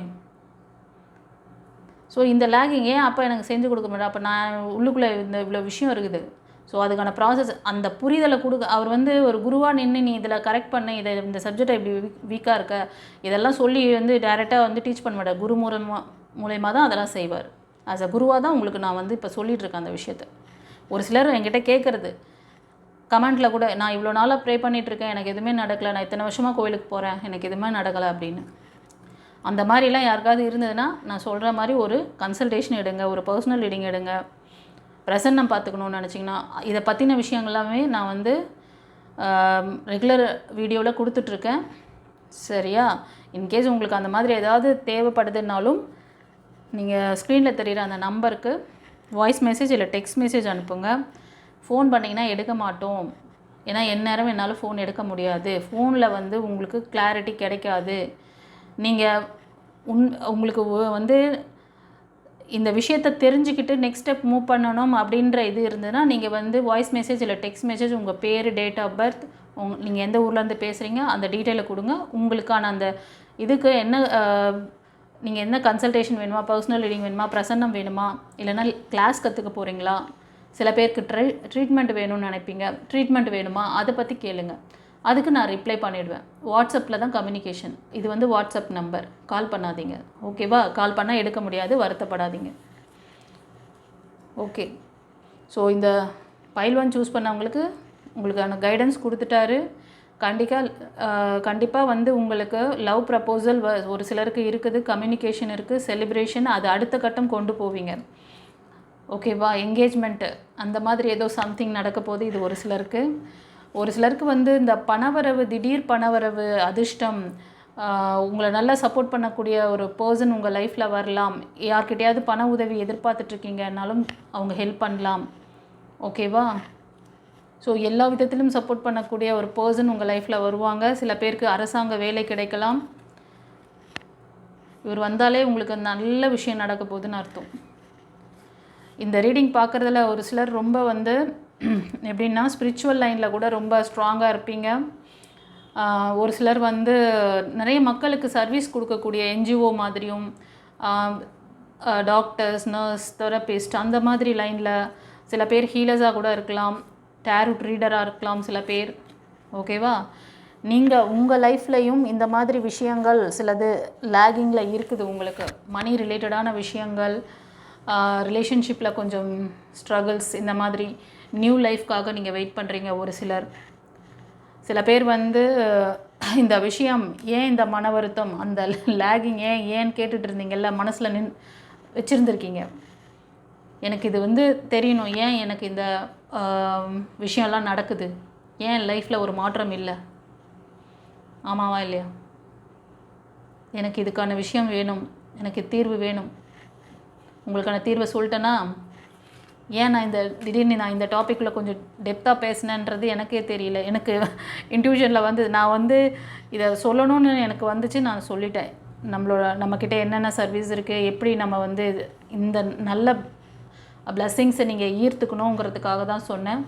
ஸோ இந்த லேகிங் ஏன் அப்போ எனக்கு செஞ்சு கொடுக்க மாட்டேன்? அப்போ நான் உள்ளுக்குள்ளே இவ்வளோ விஷயம் இருக்குது. ஸோ அதுக்கான ப்ராசஸ், அந்த புரிதலை கொடுக்க அவர் ஒரு குருவாக நின்று நீ இதில் கரெக்ட் பண்ண, இந்த சப்ஜெக்டை இப்படி வீக்காக இருக்க, இதெல்லாம் சொல்லி டைரெக்டாக டீச் பண்ண மாட்டார். குரு மூலயமா தான் அதெல்லாம் செய்வார். ஆஸ் அ குருவாக தான் உங்களுக்கு நான் இப்போ சொல்லிகிட்ருக்கேன் அந்த விஷயத்தை. ஒரு சிலர் என்கிட்ட கேட்குறது கமெண்ட்டில் கூட, நான் இவ்வளோ நாளாக ப்ரே பண்ணிகிட்ருக்கேன், எனக்கு எதுவுமே நடக்கலை, நான் இத்தனை வருஷமாக கோவிலுக்கு போகிறேன், எனக்கு எதுவுமே நடக்கலை அப்படின்னு. அந்த மாதிரிலாம் யாருக்காவது இருந்ததுன்னா நான் சொல்கிற மாதிரி ஒரு கன்சல்டேஷன் எடுங்க, ஒரு பர்சனல் ரீடிங் எடுங்க. பிரசன்னம் பார்த்துக்கணும்னு நினச்சிங்கன்னா இதை பற்றின விஷயங்கள்லாமே நான் வந்து ரெகுலர் வீடியோவில் கொடுத்துட்ருக்கேன். சரியா? இன்கேஸ் உங்களுக்கு அந்த மாதிரி ஏதாவது தேவைப்படுதுன்னாலும் நீங்கள் ஸ்க்ரீனில் தெரிகிற அந்த நம்பருக்கு வாய்ஸ் மெசேஜ் இல்லை டெக்ஸ்ட் மெசேஜ் அனுப்புங்க. ஃபோன் பண்ணிங்கன்னா எடுக்க மாட்டோம். ஏன்னா எந்நேரம் என்னால் ஃபோன் எடுக்க முடியாது. ஃபோனில் வந்து உங்களுக்கு கிளாரிட்டி கிடைக்காது. நீங்கள் உங்களுக்கு வந்து இந்த விஷயத்தை தெரிஞ்சுக்கிட்டு நெக்ஸ்ட் ஸ்டெப் மூவ் பண்ணணும் அப்படின்ற இது இருந்ததுன்னா நீங்கள் வந்து வாய்ஸ் மெசேஜ் இல்லை டெக்ஸ்ட் மெசேஜ் உங்கள் பேர், டேட் ஆஃப் பர்த், நீங்கள் எந்த ஊர்லேருந்து பேசுகிறீங்க அந்த டீட்டெயிலை கொடுங்க. உங்களுக்கான அந்த இதுக்கு என்ன நீங்கள் என்ன கன்சல்டேஷன் வேணுமா, பர்சனல் ரீடிங் வேணுமா, பிரசன்னம் வேணுமா, இல்லைனா கிளாஸ் கற்றுக்க போகிறீங்களா, சில பேருக்கு ட்ரீட்மெண்ட் வேணும்னு நினைப்பீங்க, ட்ரீட்மெண்ட் வேணுமா, அதை பற்றி கேளுங்க. அதுக்கு நான் ரிப்ளை பண்ணிவிடுவேன். வாட்ஸ்அப்பில் தான் கம்யூனிகேஷன். இது வந்து வாட்ஸ்அப் நம்பர். கால் பண்ணாதீங்க. ஓகேவா? கால் பண்ணால் எடுக்க முடியாது, வருத்தப்படாதீங்க. ஓகே. ஸோ இந்த பைல் 1 சூஸ் பண்ணவங்களுக்கு உங்களுக்கான கைடன்ஸ் கொடுத்துட்டாரு. கண்டிப்பாக வந்து உங்களுக்கு லவ் ப்ரப்போசல் ஒரு சிலருக்கு இருக்குது, கம்யூனிகேஷன் இருக்குது, செலிப்ரேஷன், அது அடுத்த கட்டம் கொண்டு போவீங்க. ஓகேவா? என்கேஜ்மெண்ட்டு அந்த மாதிரி ஏதோ சம்திங் நடக்க போகுது. இது ஒரு சிலருக்கு வந்து இந்த பணவரவு, திடீர் பணவரவு, அதிர்ஷ்டம், உங்களை நல்லா சப்போர்ட் பண்ணக்கூடிய ஒரு பர்சன் உங்கள் லைஃப்பில் வரலாம். யார்கிட்டையாவது பண உதவி எதிர்பார்த்துட்ருக்கீங்கன்னாலும் அவங்க ஹெல்ப் பண்ணலாம். ஓகேவா? ஸோ எல்லா விதத்திலும் சப்போர்ட் பண்ணக்கூடிய ஒரு பர்சன் உங்கள் லைஃப்பில் வருவாங்க. சில பேருக்கு அரசாங்க வேலை கிடைக்கலாம். இவர் வந்தாலே உங்களுக்கு நல்ல விஷயம் நடக்க போகுதுன்னு அர்த்தம். இந்த ரீடிங் பார்க்குறதுல ஒரு சிலர் ரொம்ப வந்து எப்படின்னா ஸ்பிரிச்சுவல் லைனில் கூட ரொம்ப ஸ்ட்ராங்காக இருப்பீங்க. ஒரு சிலர் வந்து நிறைய மக்களுக்கு சர்வீஸ் கொடுக்கக்கூடிய என்ஜிஓ மாதிரியும், டாக்டர்ஸ், நர்ஸ், தெரபிஸ்ட் அந்த மாதிரி லைனில் சில பேர் ஹீலர்ஸாக கூட இருக்கலாம், டேரோட் ரீடராக இருக்கலாம் சில பேர். ஓகேவா? நீங்கள் உங்கள் லைஃப்லையும் இந்த மாதிரி விஷயங்கள் சிலது லேகிங்கில் இருக்குது. உங்களுக்கு மணி ரிலேட்டடான விஷயங்கள், ரிலேஷன்ஷிப்பில் கொஞ்சம் ஸ்ட்ரகிள்ஸ், இந்த மாதிரி நியூ லைஃப்காக நீங்கள் வெயிட் பண்ணுறீங்க. ஒரு சில பேர் வந்து இந்த விஷயம் ஏன் இந்த மன வருத்தம், அந்த லேகிங் ஏன்னு கேட்டுட்டு இருந்தீங்கல்ல, மனசில் வச்சுருந்துருக்கீங்க. எனக்கு இது வந்து தெரியணும், ஏன் எனக்கு இந்த விஷயம்லாம் நடக்குது, ஏன் லைஃப்பில் ஒரு மாற்றம் இல்லை, ஆமாவா இல்லையா? எனக்கு இதுக்கான விஷயம் வேணும், எனக்கு தீர்வு வேணும். உங்களுக்கான தீர்வை சொல்லிட்டேன்னா, ஏன் நான் திடீர்னு இந்த டாப்பிக்கில் கொஞ்சம் டெப்த்தாக பேசினேன்றது எனக்கே தெரியல. எனக்கு இன்ட்யூஷனில் வந்து நான் வந்து இதை சொல்லணும்னு எனக்கு வந்துச்சு, நான் சொல்லிட்டேன். நம்மக்கிட்ட என்னென்ன சர்வீஸ் இருக்குது, எப்படி நம்ம வந்து இந்த நல்ல பிளெஸ்ஸிங்ஸை நீங்கள் ஈர்த்துக்கணுங்கிறதுக்காக தான் சொன்னேன்.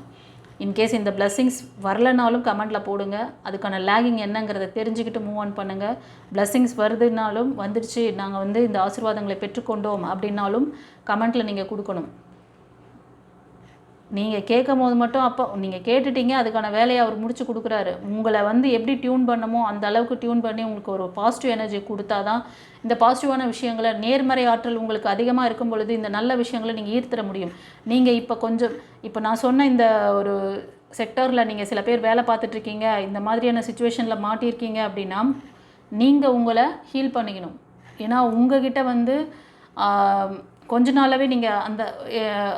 இன்கேஸ் இந்த பிளெஸ்ஸிங்ஸ் வரலனாலும் கமெண்டில் போடுங்க. அதுக்கான லேகிங் என்னங்கிறத தெரிஞ்சுக்கிட்டு மூவ் ஆன் பண்ணுங்கள். பிளெஸ்ஸிங்ஸ் வருதுனாலும் வந்துடுச்சு, நாங்கள் வந்து இந்த ஆசீர்வாதங்களை பெற்றுக்கொண்டோம் அப்படின்னாலும் கமெண்ட்டில் நீங்கள் கொடுக்கணும். நீங்கள் கேட்கும் போது மட்டும் அப்போ நீங்கள் கேட்டுட்டீங்க, அதுக்கான வேலையை அவர் முடிச்சு கொடுக்குறாரு. உங்களை வந்து எப்படி டியூன் பண்ணமோ அந்த அளவுக்கு டியூன் பண்ணி உங்களுக்கு ஒரு பாசிட்டிவ் எனர்ஜி கொடுத்தா தான் இந்த பாசிட்டிவான விஷயங்களை, நேர்மறை ஆற்றல் உங்களுக்கு அதிகமாக இருக்கும் பொழுது இந்த நல்ல விஷயங்களை நீங்கள் ஈர்த்திட முடியும். நீங்கள் இப்போ நான் சொன்ன இந்த ஒரு செக்டரில் நீங்கள் சில பேர் வேலை பார்த்துட்ருக்கீங்க, இந்த மாதிரியான சுச்சுவேஷனில் மாட்டியிருக்கீங்க அப்படின்னா நீங்கள் உங்களை ஹீல் பண்ணிக்கணும். ஏன்னா உங்ககிட்ட வந்து கொஞ்ச நாளாகவே நீங்கள்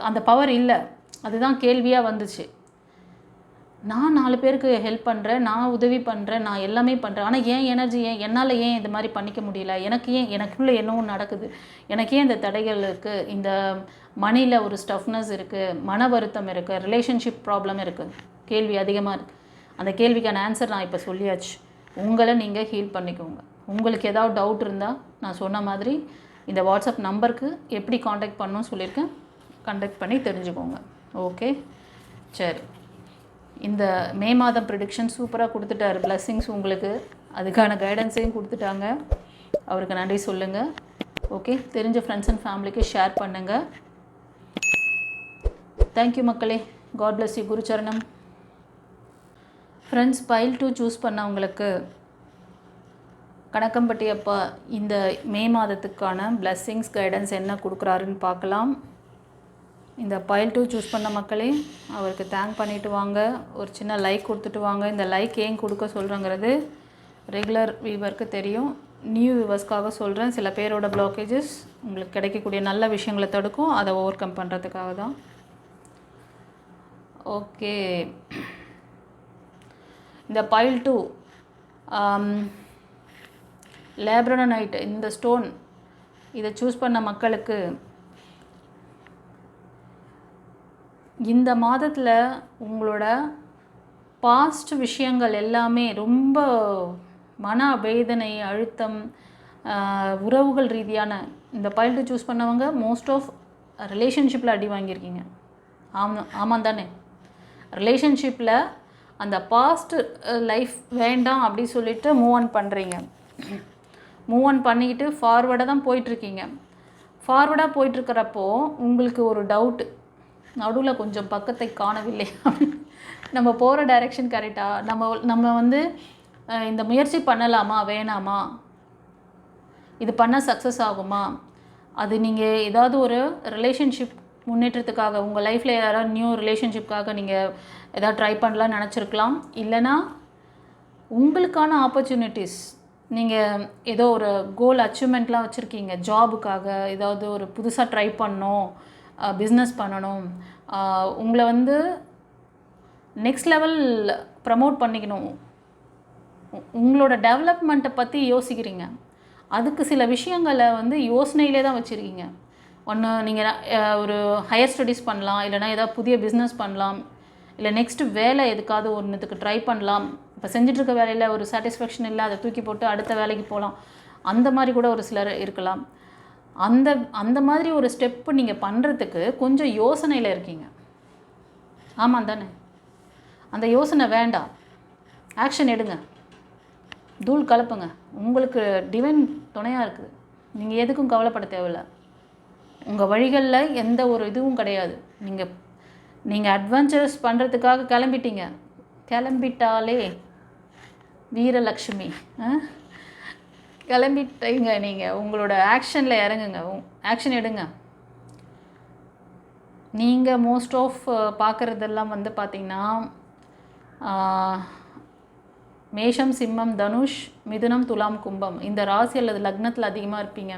அந்த பவர் இல்லை. அதுதான் கேள்வியாக வந்துச்சு. நான் 4 பேருக்கு ஹெல்ப் பண்ணுறேன், நான் உதவி பண்ணுறேன், நான் எல்லாமே பண்ணுறேன், ஆனால் ஏன் எனர்ஜி என்னால் ஏன் இது மாதிரி பண்ணிக்க முடியல, எனக்குள்ளே என்னவோ நடக்குது, எனக்கு ஏன் இந்த தடைகள் இருக்குது, இந்த மணியில் ஒரு ஸ்டஃப்னஸ் இருக்குது, மன வருத்தம் இருக்குது, ரிலேஷன்ஷிப் ப்ராப்ளம் இருக்குது, கேள்வி அதிகமாக இருக்குது. அந்த கேள்விக்கான ஆன்சர் நான் இப்போ சொல்லியாச்சு. உங்களை நீங்கள் ஹீல் பண்ணிக்கோங்க. உங்களுக்கு ஏதாவது டவுட் இருந்தால் நான் சொன்ன மாதிரி இந்த வாட்ஸ்அப் நம்பருக்கு எப்படி காண்டாக்ட் பண்ணணும்னு சொல்லியிருக்கேன், காண்டாக்ட் பண்ணி தெரிஞ்சுக்கோங்க. ஓகே, சரி. இந்த மே மாதம் ப்ரிடிக்ஷன் சூப்பராக கொடுத்துட்டாரு. பிளெஸ்ஸிங்ஸ் உங்களுக்கு அதுக்கான கைடன்ஸையும் கொடுத்துட்டாங்க. அவருக்கு நன்றி சொல்லுங்கள். ஓகே, தெரிஞ்ச ஃப்ரெண்ட்ஸ் அண்ட் ஃபேமிலிக்கு ஷேர் பண்ணுங்கள். தேங்க்யூ மக்களே. God bless you. குருச்சரணம். ஃப்ரெண்ட்ஸ், பைல் 2 சூஸ் பண்ணவங்களுக்கு கணக்கம்பட்டி அப்பா இந்த மே மாதத்துக்கான பிளெஸ்ஸிங்ஸ் கைடன்ஸ் என்ன கொடுக்குறாருன்னு பார்க்கலாம். இந்த பைல் 2 சூஸ் பண்ண மக்களே, அவருக்கு தேங்க் பண்ணிவிட்டு வாங்க, ஒரு சின்ன லைக் கொடுத்துட்டு வாங்க. இந்த லைக் ஏன் கொடுக்க சொல்கிறேங்கிறது ரெகுலர் வியூவருக்கு தெரியும், நியூ வியூவர்ஸ்க்காக சொல்கிறேன். சில பேரோட பிளாக்கேஜஸ் உங்களுக்கு கிடைக்கக்கூடிய நல்ல விஷயங்களை தடுக்கும், அதை ஓவர் கம் பண்ணுறதுக்காக தான். ஓகே, இந்த பைல் 2 லேப்ரனோனைட் இந்த ஸ்டோன் இதை சூஸ் பண்ண மக்களுக்கு இந்த மாதத்தில் உங்களோட பாஸ்ட் விஷயங்கள் எல்லாமே ரொம்ப மன வேதனை, அழுத்தம், உறவுகள் ரீதியான இந்த பைல் 2 சூஸ் பண்ணவங்க மோஸ்ட் ஆஃப் ரிலேஷன்ஷிப்பில் அடி வாங்கியிருக்கீங்க. ஆமாம் தானே? ரிலேஷன்ஷிப்பில் அந்த பாஸ்ட் லைஃப் வேண்டாம் அப்படி சொல்லிட்டு மூவ் ஆன் பண்ணுறீங்க. மூவ் ஆன் பண்ணிக்கிட்டு ஃபார்வர்டாக தான் போயிட்டுருக்கீங்க. ஃபார்வர்டாக போயிட்டுருக்கிறப்போ உங்களுக்கு ஒரு டவுட்டு, நடுவில் கொஞ்சம் பக்கத்தை காணவில்லை. நம்ம போகிற டைரெக்ஷன் கரெக்டாக, நம்ம வந்து இந்த முயற்சி பண்ணலாமா வேணாமா, இது பண்ணால் சக்ஸஸ் ஆகுமா, அது நீங்கள் ஏதாவது ஒரு ரிலேஷன்ஷிப் முன்னேற்றத்துக்காக உங்கள் லைஃப்பில் யாராவது நியூ ரிலேஷன்ஷிப்காக நீங்கள் எதாவது ட்ரை பண்ணலான்னு நினச்சிருக்கலாம். இல்லைனா உங்களுக்கான ஆப்பர்ச்சுனிட்டிஸ், நீங்கள் ஏதோ ஒரு கோல் அச்சீவ்மெண்ட்லாம் வச்சுருக்கீங்க, ஜாபுக்காக ஏதாவது ஒரு புதுசாக ட்ரை பண்ணணும், பிஸ்னஸ் பண்ணணும், உங்களை வந்து நெக்ஸ்ட் லெவல் ப்ரமோட் பண்ணிக்கணும், உங்களோட டெவலப்மெண்ட்டை பற்றி யோசிக்கிறீங்க. அதுக்கு சில விஷயங்களை வந்து யோசனையிலே தான் வச்சுருக்கீங்க. ஒன்று நீங்கள் ஒரு ஹையர் ஸ்டடீஸ் பண்ணலாம், இல்லைனா ஏதாவது புதிய பிஸ்னஸ் பண்ணலாம், இல்லை நெக்ஸ்ட்டு வேலை எதுக்காவது ஒன்றுத்துக்கு ட்ரை பண்ணலாம். இப்போ செஞ்சிட்ருக்க வேலையில் ஒரு சாட்டிஸ்ஃபேக்ஷன் இல்லை, அதை தூக்கி போட்டு அடுத்த வேலைக்கு போகலாம், அந்த மாதிரி கூட ஒரு சிலர் இருக்கலாம். அந்த மாதிரி ஒரு ஸ்டெப்பு நீங்கள் பண்ணுறதுக்கு கொஞ்சம் யோசனையில் இருக்கீங்க. ஆமாம் தானே? அந்த யோசனை வேண்டாம், ஆக்ஷன் எடுங்க, தூள் கலப்புங்க. உங்களுக்கு டிவைன் துணையாக இருக்குது, நீங்கள் எதுக்கும் கவலைப்பட தேவையில்லை. உங்கள் வழிகளில் எந்த ஒரு இதுவும் கிடையாது. நீங்கள் அட்வென்ச்சர்ஸ் பண்ணுறதுக்காக கிளம்பிட்டாலே வீரலக்ஷ்மி, கிளம்பிட்டீங்க. நீங்கள் உங்களோட ஆக்ஷனில் இறங்குங்க, ஆக்ஷன் எடுங்க. நீங்கள் மோஸ்ட் ஆஃப் பார்க்குறதெல்லாம் வந்து பார்த்திங்கன்னா மேஷம், சிம்மம், தனுஷ், மிதுனம், துலாம், கும்பம் இந்த ராசி அல்லது லக்னத்தில் அதிகமாக இருப்பீங்க.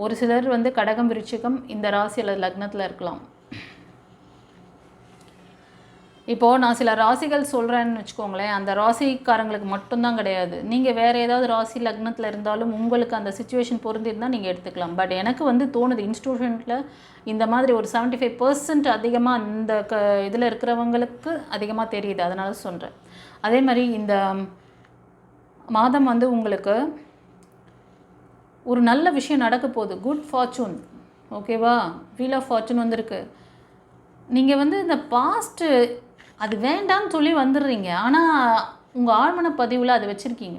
ஒரு சிலர் வந்து கடகம், விருச்சிகம் இந்த ராசி அல்லது லக்னத்தில் இருக்கலாம். இப்போது நான் சில ராசிகள் சொல்கிறேன்னு வச்சுக்கோங்களேன், அந்த ராசிக்காரங்களுக்கு மட்டும்தான் கிடையாது. நீங்கள் வேறு ஏதாவது ராசி லக்னத்தில் இருந்தாலும் உங்களுக்கு அந்த சுச்சுவேஷன் பொருந்திருந்தால் நீங்கள் எடுத்துக்கலாம். பட் எனக்கு வந்து தோணுது இன்ஸ்டியூஷனில் இந்த மாதிரி ஒரு 75% அதிகமாக இந்த இதில் இருக்கிறவங்களுக்கு அதிகமாக தெரியுது, அதனால சொல்கிறேன். அதே மாதிரி இந்த மாதம் வந்து உங்களுக்கு ஒரு நல்ல விஷயம் நடக்க போகுது, குட் ஃபார்ச்சூன். ஓகேவா? வீல் ஆஃப் ஃபார்ச்சூன் வந்திருக்கு. நீங்கள் வந்து இந்த பாஸ்ட்டு அது வேண்டான்னு சொல்லி வந்துடுறீங்க, ஆனால் உங்கள் ஆழ்மன பதிவில் அதை வச்சுருக்கீங்க,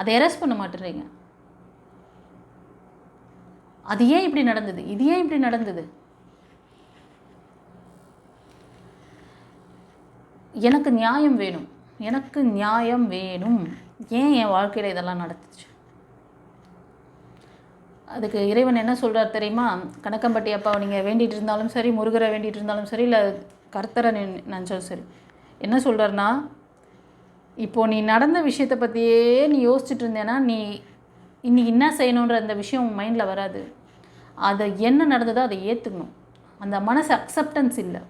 அதை எரேஸ் பண்ண மாட்டேறீங்க. அது ஏன் இப்படி நடந்தது, இது ஏன் இப்படி நடந்தது, எனக்கு நியாயம் வேணும், எனக்கு நியாயம் வேணும், ஏன் என் வாழ்க்கையில் இதெல்லாம் நடந்துச்சு. அதுக்கு இறைவன் என்ன சொல்கிறார் தெரியுமா? கணக்கம்பட்டி அப்பாவை நீங்கள் வேண்டிகிட்டு இருந்தாலும் சரி, முருகரை வேண்டிகிட்டு இருந்தாலும் சரி, இல்லை கர்த்தரை நினச்சாலும் சரி, என்ன சொல்கிறார்னா, இப்போது நீ நடந்த விஷயத்தை பற்றியே நீ யோசிச்சுட்டு இருந்தேன்னா நீ இன்றைக்கி என்ன செய்யணுன்ற அந்த விஷயம் உன் மைண்டில் வராது. அதை என்ன நடந்ததோ அதை ஏற்றுக்கணும். அந்த மனசு அக்செப்டன்ஸ் இல்லை.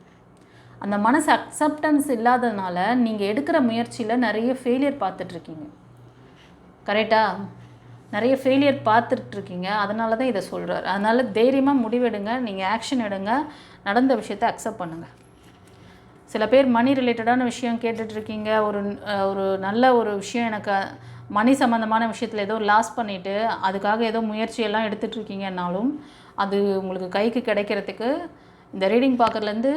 அந்த மனசு அக்செப்டன்ஸ் இல்லாததுனால நீங்கள் எடுக்கிற முயற்சியில் நிறைய ஃபெயிலியர் பார்த்துட்ருக்கீங்க. கரெக்டாக? நிறைய ஃபெயிலியர் பார்த்துட்ருக்கீங்க. அதனால தான் இதை சொல்கிறார். அதனால் தைரியமாக முடிவெடுங்க, நீங்கள் ஆக்ஷன் எடுங்க, நடந்த விஷயத்தை அக்செப்ட் பண்ணுங்கள். சில பேர் மணி ரிலேட்டடான விஷயம் கேட்டுட்ருக்கீங்க. ஒரு நல்ல ஒரு விஷயம், எனக்கு மணி சம்மந்தமான விஷயத்தில் ஏதோ லாஸ் பண்ணிவிட்டு அதுக்காக ஏதோ முயற்சியெல்லாம் எடுத்துகிட்ருக்கீங்கன்னாலும் அது உங்களுக்கு கைக்கு கிடைக்கிறதுக்கு இந்த ரீடிங் பார்க்குறதுலேருந்து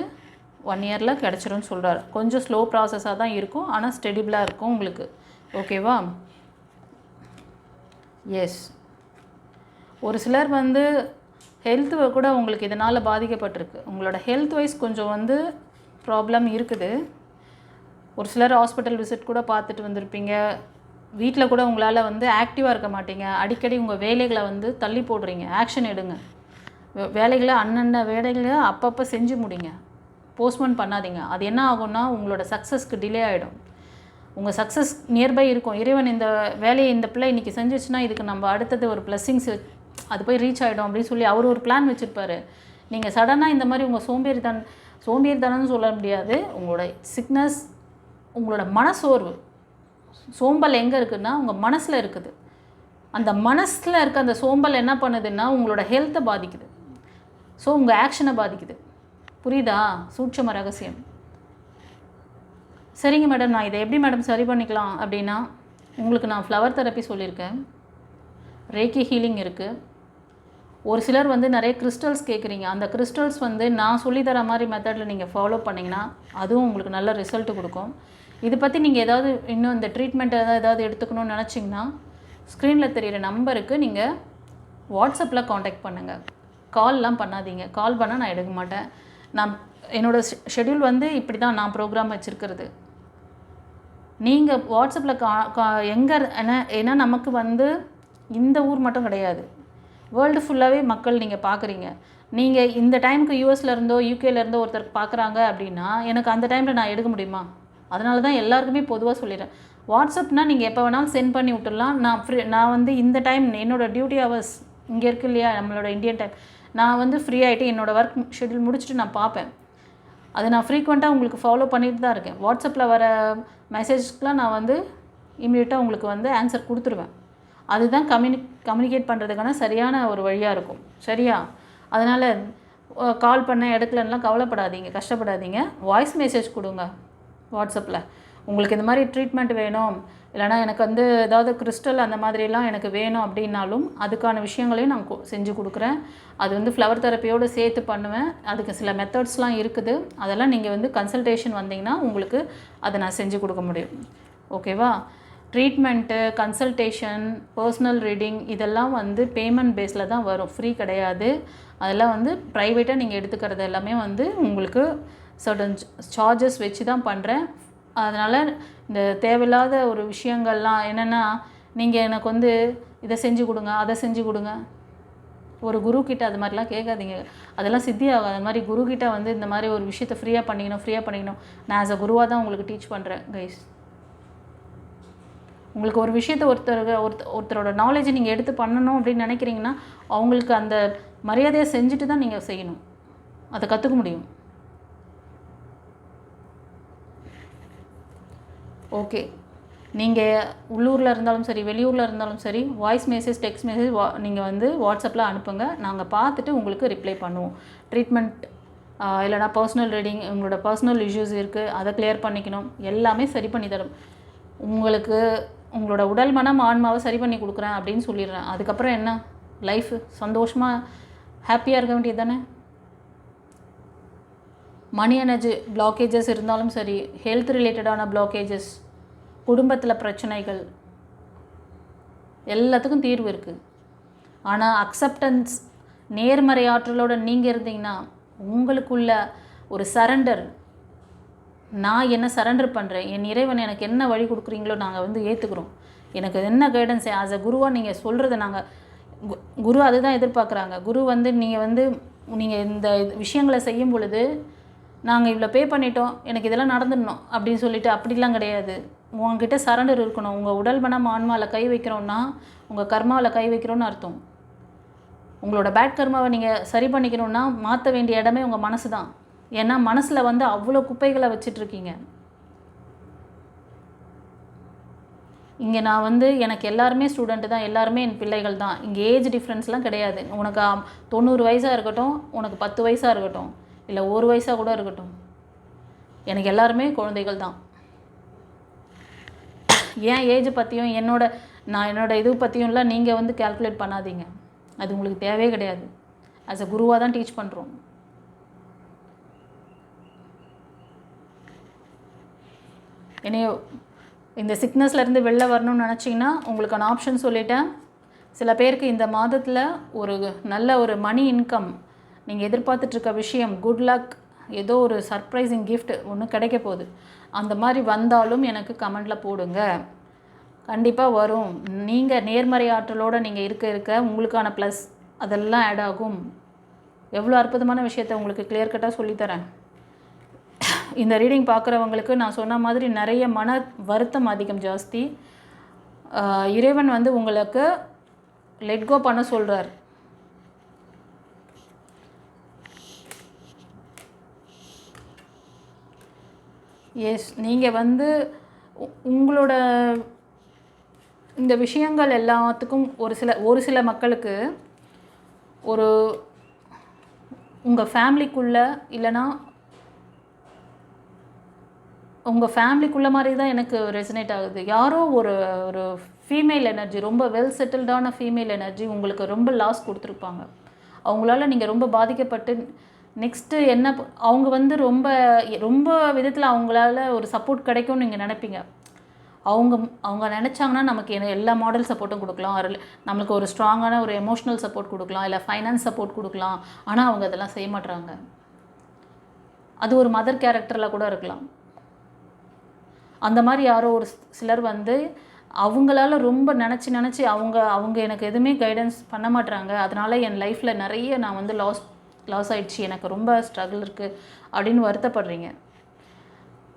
1 இயரில் கிடச்சிரும்னு சொல்கிறார். கொஞ்சம் ஸ்லோ ப்ராசஸாக தான் இருக்கும், ஆனால் ஸ்டெடிபிளாக இருக்கும் உங்களுக்கு. ஓகேவா? எஸ். ஒரு சிலர் வந்து ஹெல்த்து கூட உங்களுக்கு இதனால் பாதிக்கப்பட்டிருக்கு. உங்களோட ஹெல்த் வைஸ் கொஞ்சம் வந்து ப்ராப்ளம் இருக்குது. ஒரு சிலர் ஹாஸ்பிட்டல் விசிட் கூட பார்த்துட்டு வந்திருப்பீங்க. வீட்டில் கூட உங்களால் வந்து ஆக்டிவாக இருக்க மாட்டீங்க. அடிக்கடி உங்கள் வேலைகளை வந்து தள்ளி போடுறீங்க. ஆக்ஷன் எடுங்க. வேலைகளை அன்னன்ன வேலைகளை அப்பப்போ செஞ்சு முடிங்க. போஸ்ட்போன் பண்ணாதீங்க. அது என்ன ஆகும்னா உங்களோட சக்ஸஸ்க்கு டிலே ஆகிடும். உங்கள் சக்ஸஸ் நியர்பை இருக்கும். இறைவன் இந்த வேலையை இந்த பிள்ளை இன்றைக்கி செஞ்சிச்சுன்னா இதுக்கு நம்ம அடுத்தது ஒரு ப்ளஸ்ஸிங்ஸ் அது போய் ரீச் ஆகிடும் அப்படின்னு சொல்லி அவர் ஒரு பிளான் வச்சுருப்பார். நீங்கள் சடனாக இந்த மாதிரி உங்கள் சோம்பேறித்தனம்னு சொல்ல முடியாது, உங்களோட சிக்னஸ், உங்களோட மனசோர்வு. சோம்பல் எங்கே இருக்குதுன்னா உங்கள் மனசில் இருக்குது. அந்த மனசில் இருக்க அந்த சோம்பல் என்ன பண்ணுதுன்னா உங்களோட ஹெல்த்தை பாதிக்குது. ஸோ உங்கள் ஆக்ஷனை பாதிக்குது. புரியுதா? சூட்சம ரகசியம். சரிங்க மேடம், நான் இதை எப்படி மேடம் சரி பண்ணிக்கலாம் அப்படின்னா, உங்களுக்கு நான் ஃப்ளவர் தெரப்பி சொல்லியிருக்கேன், ரேக்கி ஹீலிங் இருக்குது. ஒரு சிலர் வந்து நிறைய கிறிஸ்டல்ஸ் கேட்குறீங்க. அந்த கிறிஸ்டல்ஸ் வந்து நான் சொல்லித்தர மாதிரி மெத்தடில் நீங்கள் ஃபாலோ பண்ணிங்கன்னா அதுவும் உங்களுக்கு நல்ல ரிசல்ட்டு கொடுக்கும். இதை பற்றி நீங்கள் ஏதாவது இன்னும் இந்த ட்ரீட்மெண்ட் ஏதாவது எடுத்துக்கணும்னு நினச்சிங்கன்னா ஸ்க்ரீனில் தெரிகிற நம்பருக்கு நீங்கள் வாட்ஸ்அப்பில் காண்டாக்ட் பண்ணுங்கள். கால்லாம் பண்ணாதீங்க. கால் பண்ணால் நான் எடுக்க மாட்டேன். நான் என்னோடய ஷெட்யூல் வந்து இப்படி தான் நான் ப்ரோக்ராம் வச்சுருக்கிறது. நீங்கள் வாட்ஸ்அப்பில் எங்கே ஏன்னா நமக்கு வந்து இந்த ஊர் மட்டும் கிடையாது, வேர்ல்டு ஃபுல்லாகவே மக்கள் நீங்கள் பார்க்குறீங்க. நீங்கள் இந்த டைமுக்கு யூஎஸில் இருந்தோ யூகேலேருந்தோ ஒருத்தர் பார்க்குறாங்க அப்படின்னா எனக்கு அந்த டைமில் நான் எடுக்க முடியுமா? அதனால தான் எல்லாருக்குமே பொதுவாக சொல்லிடுறேன், வாட்ஸ்அப்னால் நீங்கள் எப்போ வேணாலும் சென்ட் பண்ணி விட்டுடலாம். நான் வந்து இந்த டைம் என்னோடய டியூட்டி ஹவர்ஸ் இங்கே இருக்குது இல்லையா, நம்மளோட இந்தியன் டைம், நான் வந்து ஃப்ரீ ஆகிட்டு என்னோடய ஒர்க் ஷெட்யூல் முடிச்சுட்டு நான் பார்ப்பேன். அதை நான் ஃப்ரீக்வெண்ட்டாக உங்களுக்கு ஃபாலோ பண்ணிட்டு தான் இருக்கேன். வாட்ஸ்அப்பில் வர மெசேஜ்க்கெலாம் நான் வந்து இமீடியட்டாக உங்களுக்கு வந்து ஆன்சர் கொடுத்துருவேன். அதுதான் கம்யூனிகேட் பண்ணுறதுக்கான சரியான ஒரு வழியாக இருக்கும். சரியா? அதனால் கால் பண்ண எடுக்கலன்னா கவலைப்படாதீங்க, கஷ்டப்படாதீங்க. வாய்ஸ் மெசேஜ் கொடுங்க வாட்ஸ்அப்பில். உங்களுக்கு இந்த மாதிரி ட்ரீட்மெண்ட் வேணும், இல்லைனா எனக்கு வந்து ஏதாவது கிறிஸ்டல் அந்த மாதிரிலாம் எனக்கு வேணும் அப்படின்னாலும் அதுக்கான விஷயங்களையும் நான் செஞ்சு கொடுக்குறேன். அது வந்து ஃப்ளவர் தெரப்பியோடு சேர்த்து பண்ணுவேன். அதுக்கு சில மெத்தட்ஸ்லாம் இருக்குது. அதெல்லாம் நீங்கள் வந்து கன்சல்டேஷன் வந்தீங்கன்னா உங்களுக்கு அதை நான் செஞ்சு கொடுக்க முடியும். ஓகேவா? ட்ரீட்மெண்ட்டு, கன்சல்டேஷன், பர்சனல் ரீடிங் இதெல்லாம் வந்து பேமெண்ட் பேஸில் தான் வரும், ஃப்ரீ கிடையாது. அதெல்லாம் வந்து ப்ரைவேட்டாக நீங்கள் எடுத்துக்கிறது எல்லாமே வந்து உங்களுக்கு சர்டன் சார்ஜஸ் வச்சு தான் பண்ணுறேன். அதனால் இந்த தேவையில்லாத ஒரு விஷயங்கள்லாம் என்னென்னா, நீங்கள் எனக்கு வந்து இதை செஞ்சு கொடுங்க, அதை செஞ்சு கொடுங்க, ஒரு குருக்கிட்ட அது மாதிரிலாம் கேட்காதீங்க. அதெல்லாம் சித்தி ஆகாது. அது மாதிரி குருக்கிட்ட வந்து இந்த மாதிரி ஒரு விஷயத்தை ஃப்ரீயாக பண்ணிக்கணும். நான் ஆஸ் அ குருவாக தான் உங்களுக்கு டீச் பண்ணுறேன் கைஸ். உங்களுக்கு ஒரு விஷயத்தை ஒருத்தரோட நாலேஜை நீங்கள் எடுத்து பண்ணணும் அப்படின்னு நினைக்கிறீங்கன்னா அவங்களுக்கு அந்த மரியாதையை செஞ்சுட்டு தான் நீங்கள் செய்யணும், அதை கற்றுக்க முடியும். ஓகே, நீங்கள் உள்ளூரில் இருந்தாலும் சரி, வெளியூரில் இருந்தாலும் சரி, வாய்ஸ் மெசேஜ், டெக்ஸ்ட் மெசேஜ் நீங்கள் வந்து வாட்ஸ்அப்பில் அனுப்புங்க. நாங்கள் பார்த்துட்டு உங்களுக்கு ரிப்ளை பண்ணுவோம். ட்ரீட்மெண்ட் இல்லைனா பர்சனல் ரீடிங், உங்களோட பர்சனல் இஷ்யூஸ் இருக்குது, அதை கிளியர் பண்ணிக்கணும், எல்லாமே சரி பண்ணி தரும். உங்களுக்கு உங்களோட உடல் மனம் ஆன்மாவை சரி பண்ணி கொடுக்குறேன் அப்படின்னு சொல்லிடுறேன். அதுக்கப்புறம் என்ன, லைஃப் சந்தோஷமாக ஹாப்பியாக இருக்க வேண்டியது தானே. மணி எனர்ஜி பிளாக்கேஜஸ் இருந்தாலும் சரி, ஹெல்த் ரிலேட்டடான பிளாக்கேஜஸ், குடும்பத்தில் பிரச்சனைகள், எல்லாத்துக்கும் தீர்வு இருக்குது. ஆனால் அக்செப்டன்ஸ், நேர்மறை ஆற்றலோடு நீங்கள் இருந்தீங்கன்னா உங்களுக்குள்ள ஒரு சரண்டர், நான் என்ன சரண்டர் பண்ணுறேன், என் இறைவன் எனக்கு என்ன வழி கொடுக்குறீங்களோ நாங்கள் வந்து ஏற்றுக்குறோம், எனக்கு என்ன கைடன்ஸ் ஆஸ் அ குருவாக நீங்கள் சொல்கிறத நாங்கள் குரு அதுதான் எதிர்பார்க்குறாங்க. குரு வந்து நீங்கள் இந்த விஷயங்களை செய்யும் பொழுது நாங்கள் இவ்வளோ பே பண்ணிட்டோம், எனக்கு இதெல்லாம் நடந்துடணும் அப்படின்னு சொல்லிட்டு அப்படிலாம் கிடையாது. உங்ககிட்ட சரண்டர் இருக்கணும். உங்கள் உடல் மனம் ஆன்மாவில் கை வைக்கிறோன்னா உங்கள் கர்மாவில் கை வைக்கிறோன்னு அர்த்தம். உங்களோட பேட் கர்மாவை நீங்கள் சரி பண்ணிக்கணுன்னா மாற்ற வேண்டிய இடமே உங்கள் மனசு தான். ஏன்னா மனசில் வந்து அவ்வளோ குப்பைகளை வச்சிட்ருக்கீங்க. இங்கே நான் வந்து எனக்கு எல்லாருமே ஸ்டூடெண்ட்டு தான், எல்லாருமே என் பிள்ளைகள் தான். இங்கே ஏஜ் டிஃப்ரென்ஸ்லாம் கிடையாது. உனக்கு 90 வயசாக இருக்கட்டும், உனக்கு 10 வயசாக இருக்கட்டும், இல்லை 1 வயசாக கூட இருக்கட்டும், எனக்கு எல்லாருமே குழந்தைகள் தான். ஏன் ஏஜ் பற்றியும் என்னோட இது பற்றியும்லாம் நீங்கள் வந்து கால்குலேட் பண்ணாதீங்க. அது உங்களுக்கு தேவையே கிடையாது. ஆஸ் அ குருவாக தான் டீச் பண்ணுறோம். என்னையோ இந்த சிக்னஸ்லேருந்து வெளில வரணும்னு நினச்சிங்கன்னா உங்களுக்கான ஆப்ஷன் சொல்லிட்டேன். சில பேருக்கு இந்த மாதத்தில் ஒரு நல்ல ஒரு மணி இன்கம், நீங்கள் எதிர்பார்த்துட்ருக்க விஷயம், குட் லக், ஏதோ ஒரு சர்ப்ரைசிங் கிஃப்ட் ஒன்று கிடைக்க போகுது. அந்த மாதிரி வந்தாலும் எனக்கு கமெண்டில் போடுங்க, கண்டிப்பாக வரும். நீங்கள் நேர்மறை ஆற்றலோடு நீங்கள் இருக்க உங்களுக்கான ப்ளஸ் அதெல்லாம் ஆட் ஆகும். எவ்வளோ அற்புதமான விஷயத்தை உங்களுக்கு கிளியர் கட்டாக சொல்லித்தரேன். இந்த ரீடிங் பார்க்குறவங்களுக்கு நான் சொன்ன மாதிரி நிறைய மன வருத்தம் அதிகம் ஜாஸ்தி. இறைவன் வந்து உங்களுக்கு லெட் கோ பண்ண சொல்கிறார். எஸ், நீங்கள் வந்து உங்களோட இந்த விஷயங்கள் எல்லாத்துக்கும் ஒரு சில மக்களுக்கு ஒரு உங்கள் ஃபேமிலிக்குள்ளே இல்லைன்னா உங்கள் ஃபேமிலிக்குள்ளே மாதிரி தான் எனக்கு ரெசனேட் ஆகுது. யாரோ ஒரு ஒரு ஃபீமேல் எனர்ஜி, ரொம்ப வெல் செட்டில்டான ஃபீமேல் எனர்ஜி உங்களுக்கு ரொம்ப லாஸ் கொடுத்துருப்பாங்க. அவங்களால நீங்கள் ரொம்ப பாதிக்கப்பட்டு நெக்ஸ்ட்டு என்ன அவங்க வந்து ரொம்ப ரொம்ப விதத்தில் அவங்களால ஒரு சப்போர்ட் கிடைக்கும்னு நீங்கள் நினைப்பீங்க. அவங்க நினச்சாங்கன்னா நமக்கு எல்லா மாடல் சப்போர்ட்டும் கொடுக்கலாம், நம்மளுக்கு ஒரு ஸ்ட்ராங்கான ஒரு எமோஷ்னல் சப்போர்ட் கொடுக்கலாம், இல்லை ஃபைனான்ஸ் சப்போர்ட் கொடுக்கலாம். ஆனால் அவங்க அதெல்லாம் செய்ய மாட்டுறாங்க. அது ஒரு மதர் கேரக்டரில் கூட இருக்கலாம். அந்த மாதிரி யாரோ ஒரு சிலர் வந்து அவங்களால ரொம்ப நினச்சி அவங்க எனக்கு எதுவுமே கைடன்ஸ் பண்ண மாட்டுறாங்க, அதனால் என் லைஃப்பில் நிறைய நான் வந்து லாஸ் ஆகிடுச்சு, எனக்கு ரொம்ப ஸ்ட்ரகிள் இருக்குது அப்படின்னு வருத்தப்படுறீங்க.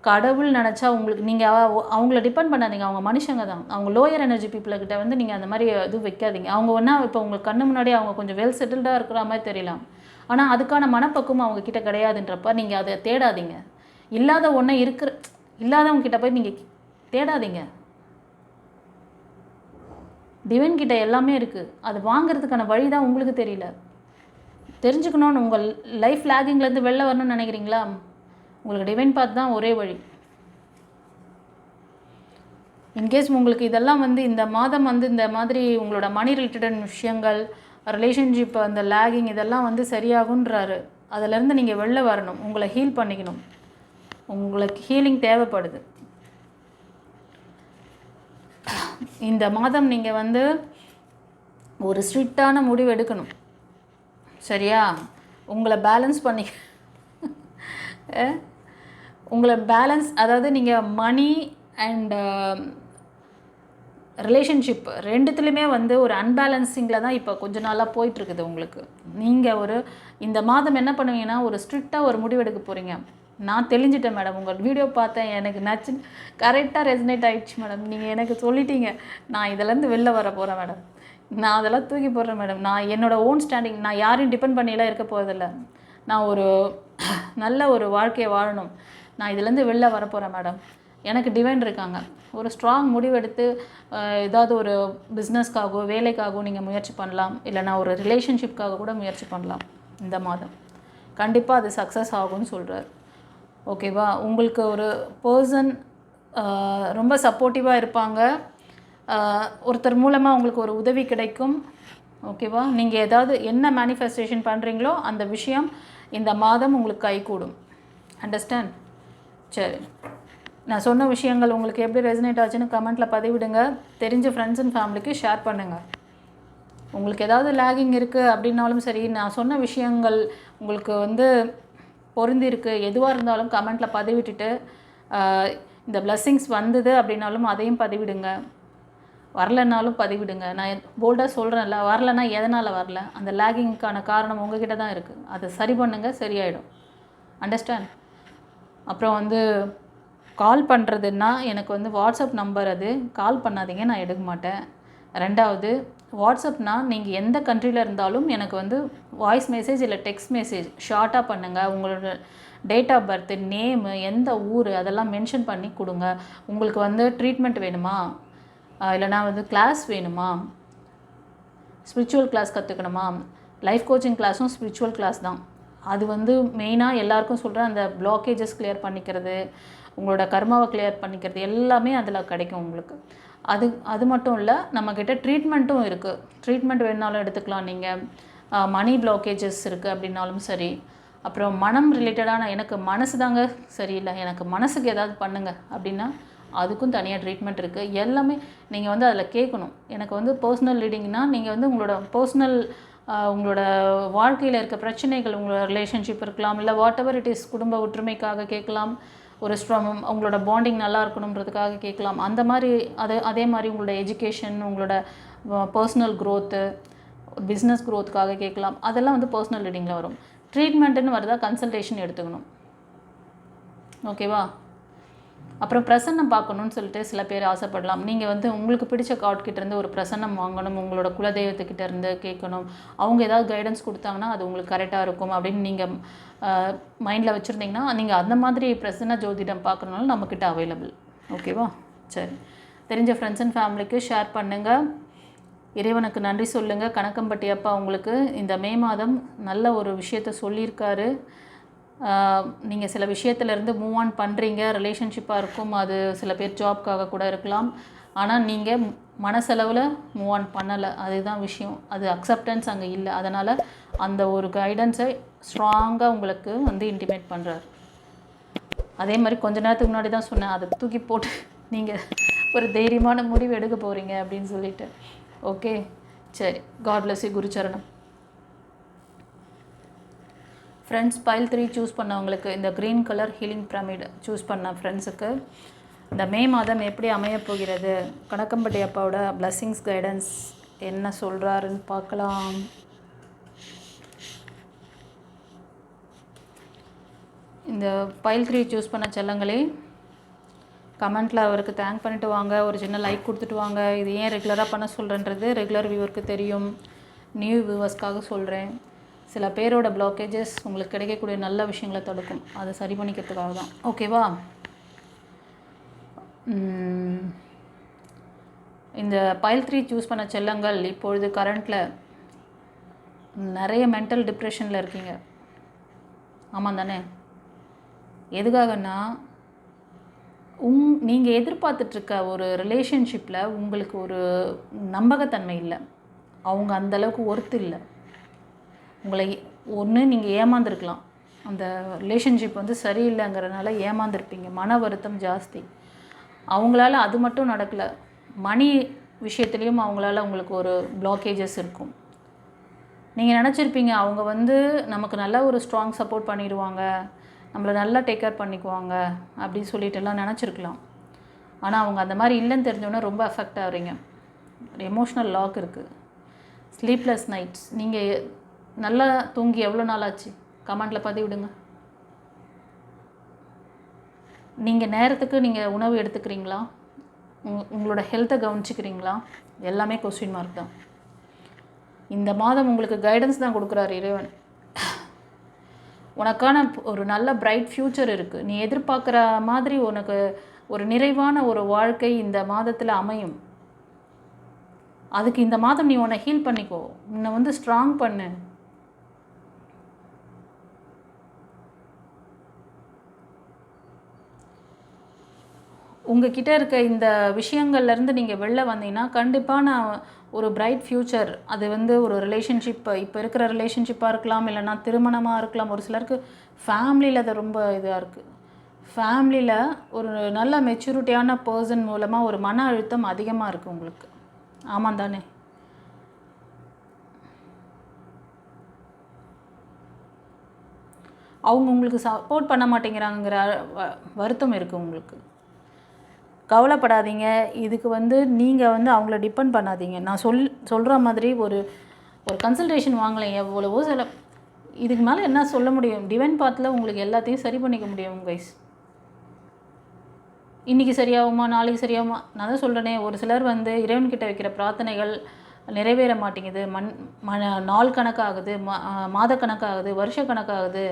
கடவுள் நினச்சா உங்களுக்கு நீங்கள் அவங்கள டிபெண்ட் பண்ணாதீங்க. அவங்க மனுஷங்க தான். அவங்க லோயர் எனர்ஜி பீப்புள்கிட்ட வந்து நீங்கள் அந்த மாதிரி இது வைக்காதீங்க. அவங்க ஒன்றா இப்போ உங்களுக்கு கண்ணு முன்னாடி அவங்க கொஞ்சம் வெல் செட்டில்டாக இருக்கிற மாதிரி தெரியலாம், ஆனால் அதுக்கான மனப்பக்குவம் அவங்கக்கிட்ட கிடையாதுன்றப்ப நீங்கள் அதை தேடாதீங்க. இல்லாதவங்க கிட்ட போய் நீங்கள் தேடாதீங்க. டிவைன் கிட்ட எல்லாமே இருக்குது. அது வாங்கிறதுக்கான வழி தான் உங்களுக்கு தெரியல. தெரிஞ்சுக்கணும்னு உங்கள் லைஃப் லேகிங்லேருந்து வெளில வரணும்னு நினைக்கிறீங்களா? உங்களுக்கு டிவைன் பாத் தான் ஒரே வழி. இன்கேஸ் உங்களுக்கு இதெல்லாம் வந்து இந்த மாதம் வந்து இந்த மாதிரி உங்களோட மணி ரிலேட்டட் விஷயங்கள், ரிலேஷன்ஷிப், அந்த லேகிங் இதெல்லாம் வந்து சரியாகுன்றாரு. அதிலேருந்து நீங்கள் வெளில வரணும், உங்களை ஹீல் பண்ணிக்கணும். உங்களுக்கு ஹீலிங் தேவைப்படுது. இந்த மாதம் நீங்கள் வந்து ஒரு ஸ்ட்ரிக்டான முடிவு எடுக்கணும், சரியா? உங்களை பேலன்ஸ் பண்ணி உங்களை பேலன்ஸ், அதாவது நீங்கள் மணி அண்ட் ரிலேஷன்ஷிப் ரெண்டுத்துலேயுமே வந்து ஒரு அன்பேலன்சிங்கில் தான் இப்போ கொஞ்ச நாளாக போயிட்டுருக்குது உங்களுக்கு. நீங்கள் இந்த மாதம் என்ன பண்ணுவீங்கன்னா ஒரு ஸ்ட்ரிக்டாக ஒரு முடிவு எடுக்க போகிறீங்க. நான் தெளிஞ்சிட்டேன் மேடம், உங்கள் வீடியோ பார்த்தேன், எனக்கு கரெக்டாக ரெசனேட் ஆகிடுச்சு மேடம். நீங்கள் எனக்கு சொல்லிட்டீங்க, நான் இதிலேருந்து வெளில வர போகிறேன் மேடம், நான் அதெல்லாம் தூக்கி போடுறேன் மேடம். நான் என்னோடய ஓன் ஸ்டாண்டிங், நான் யாரையும் டிபெண்ட் பண்ணியெல்லாம் இருக்க போகிறதில்ல. நான் ஒரு நல்ல ஒரு வாழ்க்கையை வாழணும், நான் இதிலேருந்து வெளில வர போகிறேன் மேடம். எனக்கு டிவைன் இருக்காங்க. ஒரு ஸ்ட்ராங் முடிவெடுத்து ஏதாவது ஒரு பிஸ்னஸ்க்காகவோ வேலைக்காகவோ நீங்கள் முயற்சி பண்ணலாம், இல்லைனா ஒரு ரிலேஷன்ஷிப்காக கூட முயற்சி பண்ணலாம். இந்த மாதம் கண்டிப்பாக அது சக்ஸஸ் ஆகும்னு சொல்கிறார். ஓகேவா? உங்களுக்கு ஒரு பர்சன் ரொம்ப சப்போர்ட்டிவாக இருப்பாங்க. ஒருத்தர் மூலமாக உங்களுக்கு ஒரு உதவி கிடைக்கும். ஓகேவா? நீங்கள் ஏதாவது என்ன மேனிஃபெஸ்டேஷன் பண்ணுறீங்களோ அந்த விஷயம் இந்த மாதம் உங்களுக்கு கைகூடும். அண்டர்ஸ்டாண்ட்? சரி, நான் சொன்ன விஷயங்கள் உங்களுக்கு எப்படி ரெசனேட் ஆச்சுன்னு கமெண்ட்டில் பதிவிடுங்க. தெரிஞ்ச ஃப்ரெண்ட்ஸ் அண்ட் ஃபேமிலிக்கு ஷேர் பண்ணுங்கள். உங்களுக்கு ஏதாவது லேகிங் இருக்குது அப்படின்னாலும் சரி, நான் சொன்ன விஷயங்கள் உங்களுக்கு வந்து பொருந்திருக்கு, எதுவாக இருந்தாலும் கமெண்ட்டில் பதிவிட்டுட்டு, இந்த பிளஸ்ஸிங்ஸ் வந்தது அப்படின்னாலும் அதையும் பதிவிடுங்க, வரலைன்னாலும் பதிவிடுங்க. நான் போல்டாக சொல்கிறேன்ல, வரலைன்னா எதனால் வரல, அந்த லேகிங்க்கான காரணம் உங்ககிட்ட தான் இருக்குது. அதை சரி பண்ணுங்கள், சரியாயிடும். அண்டர்ஸ்டாண்ட்? அப்புறம் வந்து கால் பண்ணுறதுன்னா எனக்கு வந்து வாட்ஸ்அப் நம்பர், அது கால் பண்ணாதீங்க, நான் எடுக்க மாட்டேன். ரெண்டாவது, வாட்ஸ்அப்னால் நீங்கள் எந்த கண்ட்ரியில் இருந்தாலும் எனக்கு வந்து வாய்ஸ் மெசேஜ் இல்லை டெக்ஸ்ட் மெசேஜ் ஷார்ட்டாக பண்ணுங்கள். உங்களோட டேட் ஆஃப் பர்த்து, நேமு, எந்த ஊர், அதெல்லாம் மென்ஷன் பண்ணி கொடுங்க. உங்களுக்கு வந்து ட்ரீட்மெண்ட் வேணுமா, இல்லைனா வந்து கிளாஸ் வேணுமா, ஸ்பிரிச்சுவல் கிளாஸ் கற்றுக்கணுமா? லைஃப் கோச்சிங் கிளாஸும் ஸ்பிரிச்சுவல் கிளாஸ் தான். அது வந்து மெயினாக எல்லாருக்கும் சொல்கிறேன், அந்த பிளாக்கேஜஸ் கிளியர் பண்ணிக்கிறது, உங்களோட கர்மாவை கிளியர் பண்ணிக்கிறது எல்லாமே அதில் கிடைக்கும் உங்களுக்கு. அது மட்டும் இல்லை, நம்மக்கிட்ட ட்ரீட்மெண்ட்டும் இருக்குது. ட்ரீட்மெண்ட் வேணுனாலும் எடுத்துக்கலாம். நீங்கள் மணி பிளாக்கேஜஸ் இருக்குது அப்படின்னாலும் சரி. அப்புறம் மனம் ரிலேட்டடான, எனக்கு மனசு தாங்க சரியில்லை, எனக்கு மனசுக்கு ஏதாவது பண்ணுங்கள் அப்படின்னா அதுக்கும் தனியாக ட்ரீட்மெண்ட் இருக்குது. எல்லாமே நீங்கள் வந்து அதில் கேட்கணும். எனக்கு வந்து பர்சனல் ரீடிங்னால் நீங்கள் வந்து உங்களோட பர்சனல் உங்களோட வாழ்க்கையில் இருக்க பிரச்சனைகள், உங்களோட ரிலேஷன்ஷிப் இருக்கலாம், இல்லை வாட் எவர் இட் இஸ், குடும்ப ஒற்றுமைக்காக கேட்கலாம், ஒரு ஸ்ட்ராங் உங்களோட பாண்டிங் நல்லா இருக்கணுன்றதுக்காக கேட்கலாம். அந்த மாதிரி அதே மாதிரி உங்களோட எஜுகேஷன், உங்களோட பர்சனல் க்ரோத்து, பிஸ்னஸ் க்ரோத்துக்காக கேட்கலாம். அதெல்லாம் வந்து பர்சனல் ரீடிங்கில் வரும். ட்ரீட்மெண்ட்டுன்னு வருதா கன்சல்டேஷன் எடுத்துக்கணும். ஓகேவா? அப்புறம் பிரசன்னம் பார்க்கணுன்னு சொல்லிட்டு சில பேர் ஆசைப்படலாம். நீங்கள் வந்து உங்களுக்கு பிடிச்ச கார்ட்கிட்டேருந்து ஒரு பிரசன்னம் வாங்கணும், உங்களோட குலதெய்வத்துக்கிட்ட இருந்து கேட்கணும், அவங்க ஏதாவது கைடன்ஸ் கொடுத்தாங்கன்னா அது உங்களுக்கு கரெக்டாக இருக்கும் அப்படின்னு நீங்கள் மைண்டில் வச்சுருந்தீங்கன்னா, நீங்கள் அந்த மாதிரி பிரசன்ன ஜோதிடம் பார்க்கணுனாலும் நம்மக்கிட்ட அவைலபிள். ஓகேவா? சரி, தெரிஞ்ச ஃப்ரெண்ட்ஸ் அண்ட் ஃபேமிலிக்கு ஷேர் பண்ணுங்கள். இறைவனுக்கு நன்றி சொல்லுங்கள். கணக்கம்பட்டி அப்பா உங்களுக்கு இந்த மே மாதம் நல்ல ஒரு விஷயத்த சொல்லியிருக்காரு. நீங்கள் சில விஷயத்துலேருந்து மூவ் ஆன் பண்ணுறீங்க. ரிலேஷன்ஷிப்பாக இருக்கும், அது சில பேர் ஜாப்க்காக கூட இருக்கலாம். ஆனால் நீங்கள் மனசளவில் மூவ் ஆன் பண்ணலை, அதுதான் விஷயம். அது அக்செப்டன்ஸ் அங்கே இல்லை. அதனால் அந்த ஒரு கைடன்ஸை ஸ்ட்ராங்காக உங்களுக்கு வந்து இன்டிமேட் பண்ணுறாரு. அதே மாதிரி கொஞ்ச நேரத்துக்கு முன்னாடி தான் சொன்னேன், அதை தூக்கி போட்டு நீங்கள் ஒரு தைரியமான முடிவு எடுக்க போகிறீங்க அப்படின்னு சொல்லிட்டு. ஓகே, சரி, காட் பிளஸ் யூ. குருச்சரணம். ஃப்ரெண்ட்ஸ், பைல் 3 சூஸ் பண்ணவங்களுக்கு இந்த green colour healing pyramid choose பண்ண ஃப்ரெண்ட்ஸுக்கு இந்த மே மாதம் எப்படி அமையப்போகிறது, கணக்கம்பட்டி அப்பாவோட பிளஸ்ஸிங்ஸ் கைடன்ஸ் என்ன சொல்கிறாருன்னு பார்க்கலாம். இந்த பைல் 3 சூஸ் பண்ண செல்லங்களே, கமெண்ட்டில் அவருக்கு தேங்க் பண்ணிவிட்டு வாங்க, ஒரு சின்ன லைக் கொடுத்துட்டு வாங்க. இது ஏன் ரெகுலராக பண்ண சொல்கிறேன்றது ரெகுலர் வியூவருக்கு தெரியும், நியூ வியூவர்ஸ்க்காக சொல்கிறேன். சில பேரோட பிளாக்கேஜஸ் உங்களுக்கு கிடைக்கக்கூடிய நல்ல விஷயங்களை தடுக்கும், அதை சரி பண்ணிக்கிறதுக்காக தான். ஓகேவா? இந்த பைல் 3 சூஸ் பண்ண செல்லங்கள் இப்பொழுது கரண்ட்டில் நிறைய மென்டல் டிப்ரெஷனில் இருக்கீங்க. ஆமாம் தானே? எதுக்காகன்னா, நீங்கள் எதிர்பார்த்துட்ருக்க ஒரு ரிலேஷன்ஷிப்பில் உங்களுக்கு ஒரு நம்பகத்தன்மை இல்லை, அவங்க அந்தளவுக்கு ஒர்த்து இல்லை. உங்களை ஒன்று நீங்கள் ஏமாந்துருக்கலாம், அந்த ரிலேஷன்ஷிப் வந்து சரியில்லைங்கிறதுனால ஏமாந்துருப்பீங்க, மன வருத்தம் ஜாஸ்தி. அவங்களால அது மட்டும் நடக்கலை, மணி விஷயத்துலேயும் அவங்களால உங்களுக்கு ஒரு பிளாக்கேஜஸ் இருக்கும். நீங்கள் நினச்சிருப்பீங்க அவங்க வந்து நமக்கு நல்ல ஒரு ஸ்ட்ராங் சப்போர்ட் பண்ணிடுவாங்க, நம்மளை நல்லா டேக் கேர் பண்ணிக்குவாங்க அப்படின்னு சொல்லிட்டு எல்லாம் நினச்சிருக்கலாம். ஆனால் அவங்க அந்த மாதிரி இல்லைன்னு தெரிஞ்சோன்னே ரொம்ப அஃபெக்ட் ஆகிறீங்க. ஒரு எமோஷ்னல் லாக் இருக்குது. Sleepless nights. நீங்கள் நல்லா தூங்கி எவ்வளோ நாள் ஆச்சு? கமெண்டில் பதிவிடுங்க. நீங்கள் நேரத்துக்கு நீங்கள் உணவு எடுத்துக்கிறீங்களா? உங்களோட ஹெல்த்தை கவனிச்சிக்கிறீங்களா? எல்லாமே கொஸ்டின் மார்க் தான். இந்த மாதம் உங்களுக்கு கைடன்ஸ் தான் கொடுக்குறாரு இறைவன். உனக்கான ஒரு நல்ல பிரைட் ஃப்யூச்சர் இருக்குது, நீ எதிர்பார்க்குற மாதிரி உனக்கு ஒரு நிறைவான ஒரு வாழ்க்கை இந்த மாதத்தில் அமையும். அதுக்கு இந்த மாதம் நீ உன்னை ஹீல் பண்ணிக்கோ, உன்னை வந்து ஸ்ட்ராங் பண்ணு. உங்ககிட்ட இருக்க இந்த விஷயங்கள்லேருந்து நீங்கள் வெளில வந்தீங்கன்னா கண்டிப்பாக நான் ஒரு பிரைட் ஃப்யூச்சர், அது வந்து ஒரு ரிலேஷன்ஷிப், இப்போ இருக்கிற ரிலேஷன்ஷிப்பாக இருக்கலாம், இல்லைனா திருமணமாக இருக்கலாம். ஒரு சிலருக்கு ஃபேமிலியில் அது ரொம்ப இதாக இருக்குது. ஃபேமிலியில் ஒரு நல்ல மெச்சூரிட்டியான பர்சன் மூலமாக ஒரு மன அழுத்தம் அதிகமாக இருக்குது உங்களுக்கு. ஆமாம் தானே? அவங்க உங்களுக்கு சப்போர்ட் பண்ண மாட்டேங்கிறாங்கிற வருத்தம் இருக்குது உங்களுக்கு. கவலைப்படாதீங்க. இதுக்கு வந்து நீங்கள் வந்து அவங்கள டிபெண்ட் பண்ணாதீங்க. நான் சொல்கிற மாதிரி ஒரு கன்சல்டேஷன் வாங்கலைங்க, எவ்வளவோ சில இதுக்கு மேலே என்ன சொல்ல முடியும்? டிவைன் பாத்தில் உங்களுக்கு எல்லாத்தையும் சரி பண்ணிக்க முடியும் கைஸ். இன்றைக்கி சரியாகுமா, நாளைக்கு சரியாகுமா? நான் தான் சொல்கிறேனே, ஒரு சிலர் வந்து இறைவன்கிட்ட வைக்கிற பிரார்த்தனைகள் நிறைவேற மாட்டேங்குது. நாள் கணக்காகுது, மாத கணக்காகுது, வருஷ கணக்காகுது.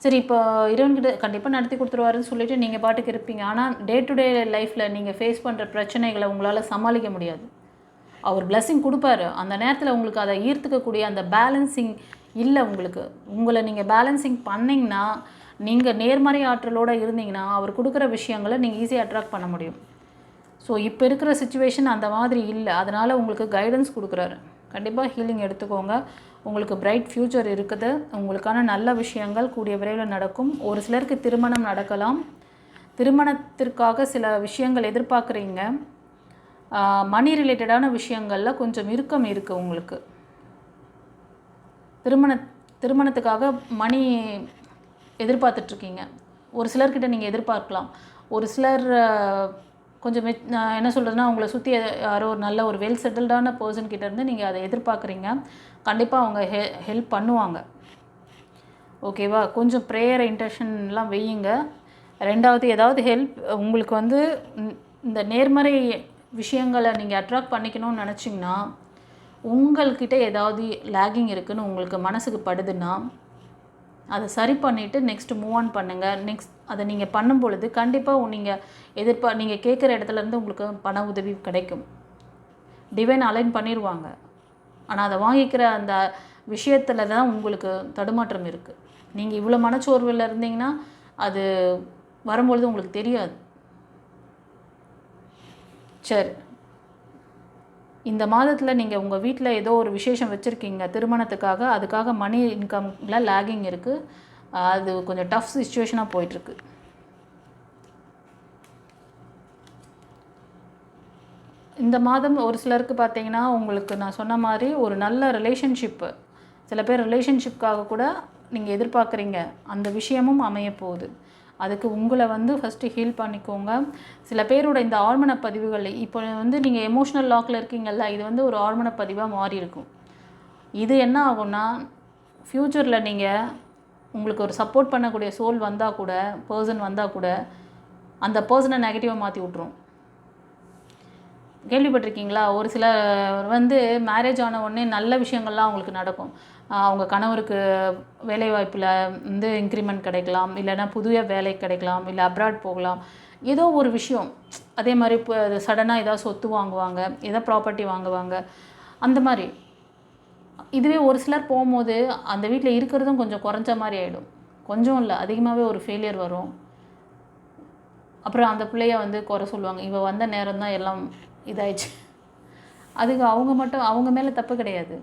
சரி, இப்போ இறைவன்கிட்ட கண்டிப்பாக நடத்தி கொடுத்துருவாருன்னு சொல்லிவிட்டு நீங்கள் பாட்டுக்கு இருப்பீங்க. ஆனால் டே டு டே லைஃப்பில் நீங்கள் ஃபேஸ் பண்ணுற பிரச்சனைகளை உங்களால் சமாளிக்க முடியாது. அவர் பிளெஸ்ஸிங் கொடுப்பாரு, அந்த நேரத்தில் உங்களுக்கு அதை ஈர்த்துக்கக்கூடிய அந்த பேலன்சிங் இல்லை உங்களுக்கு. உங்களை நீங்கள் பேலன்சிங் பண்ணிங்கன்னா, நீங்கள் நேர்மறை ஆற்றலோடு இருந்தீங்கன்னா அவர் கொடுக்குற விஷயங்களை நீங்கள் ஈஸியாக அட்ராக்ட் பண்ண முடியும். ஸோ இப்போ இருக்கிற சுச்சுவேஷன் அந்த மாதிரி இல்லை, அதனால் உங்களுக்கு கைடன்ஸ் கொடுக்குறாரு. கண்டிப்பாக ஹீலிங் எடுத்துக்கோங்க. உங்களுக்கு பிரைட் ஃப்யூச்சர் இருக்குது, உங்களுக்கான நல்ல விஷயங்கள் கூடிய விரைவில் நடக்கும். ஒரு சிலருக்கு திருமணம் நடக்கலாம், திருமணத்திற்காக சில விஷயங்கள் எதிர்பார்க்குறீங்க. மணி ரிலேட்டடான விஷயங்களில் கொஞ்சம் இறுக்கம் இருக்குது உங்களுக்கு. திருமணத்துக்காக மணி எதிர்பார்த்துட்ருக்கீங்க. ஒரு சிலர்கிட்ட நீங்கள் எதிர்பார்க்கலாம். ஒரு சிலர் கொஞ்சம் என்ன சொல்கிறதுனா, உங்களை சுற்றி யாரோ ஒரு நல்ல ஒரு வெல் செட்டில்டான பர்சன் கிட்டேருந்து நீங்கள் அதை எதிர்பார்க்குறீங்க. கண்டிப்பாக அவங்க ஹெல்ப் பண்ணுவாங்க. ஓகேவா? கொஞ்சம் ப்ரேயர் இன்டென்ஷன்லாம் வையுங்க. ரெண்டாவது ஏதாவது ஹெல்ப் உங்களுக்கு வந்து இந்த நேர்மறை விஷயங்களை நீங்கள் அட்ராக்ட் பண்ணிக்கணும்னு நினச்சிங்கன்னா, உங்கள்கிட்ட ஏதாவது லேகிங் இருக்குதுன்னு உங்களுக்கு மனசுக்கு படுதுன்னா, அதை சரி பண்ணிவிட்டு நெக்ஸ்ட்டு மூவ் ஆன் பண்ணுங்கள். அதை நீங்கள் பண்ணும் பொழுது கண்டிப்பாக நீங்கள் கேட்குற இடத்துலேருந்து உங்களுக்கு பண உதவி கிடைக்கும். டிவைன் அலைன் பண்ணிடுவாங்க. ஆனால் அதை வாங்கிக்கிற அந்த விஷயத்தில் தான் உங்களுக்கு தடுமாற்றம் இருக்குது. நீங்கள் இவ்வளோ மனச்சோர்வில் இருந்தீங்கன்னா அது வரும்பொழுது உங்களுக்கு தெரியாது. சரி, இந்த மாதத்தில் நீங்கள் உங்கள் வீட்டில் ஏதோ ஒரு விசேஷம் வச்சுருக்கீங்க திருமணத்துக்காக, அதுக்காக மணி இன்கமில் லேகிங் இருக்குது. அது கொஞ்சம் டஃப் சிச்சுவேஷனாக போயிட்டுருக்கு. இந்த மாதம் ஒரு சிலருக்கு பார்த்தீங்கன்னா, உங்களுக்கு நான் சொன்ன மாதிரி ஒரு நல்ல ரிலேஷன்ஷிப்பு, சில பேர் ரிலேஷன்ஷிப்காக கூட நீங்கள் எதிர்பார்க்குறீங்க, அந்த விஷயமும் அமையப்போகுது. அதுக்கு உங்களை வந்து ஃபஸ்ட்டு ஹீல் பண்ணிக்கோங்க. சில பேரோட இந்த ஆழ்மன பதிவுகள் இப்போ வந்து நீங்கள் எமோஷ்னல் லாக்கில் இருக்கீங்கள்ல, இது வந்து ஒரு ஆழ்மன பதிவாக மாறி இருக்கும். இது என்ன ஆகும்னா, ஃப்யூச்சரில் நீங்கள் உங்களுக்கு ஒரு சப்போர்ட் பண்ணக்கூடிய சோல் வந்தால் கூட, பர்சன் வந்தால் கூட, அந்த பர்சனை நெகட்டிவாக மாற்றி விட்ரும். கேள்விப்பட்டிருக்கீங்களா? ஒரு சிலர் வந்து மேரேஜ் ஆன உடனே நல்ல விஷயங்கள்லாம் அவங்களுக்கு நடக்கும். அவங்க கணவருக்கு வேலைவாய்ப்பில் வந்து இன்க்ரிமெண்ட் கிடைக்கலாம், இல்லைனா புதிய வேலை கிடைக்கலாம், இல்லை அப்ராட் போகலாம், ஏதோ ஒரு விஷயம். அதே மாதிரி இப்போ சடனாக ஏதாவது சொத்து வாங்குவாங்க, ஏதோ ப்ராப்பர்ட்டி வாங்குவாங்க, அந்த மாதிரி. இதுவே ஒரு சிலர் போகும்போது அந்த வீட்டில் இருக்கிறதும் கொஞ்சம் குறைஞ்ச மாதிரி ஆகிடும். கொஞ்சம் இல்லை, அதிகமாகவே ஒரு ஃபெயிலியர் வரும். அப்புறம் அந்த பிள்ளைய வந்து குறை சொல்லுவாங்க, இவ வந்த நேரம் தான் எல்லாம் இதாயிடுச்சு. அதுக்கு அவங்க மேலே தப்பு கிடையாது.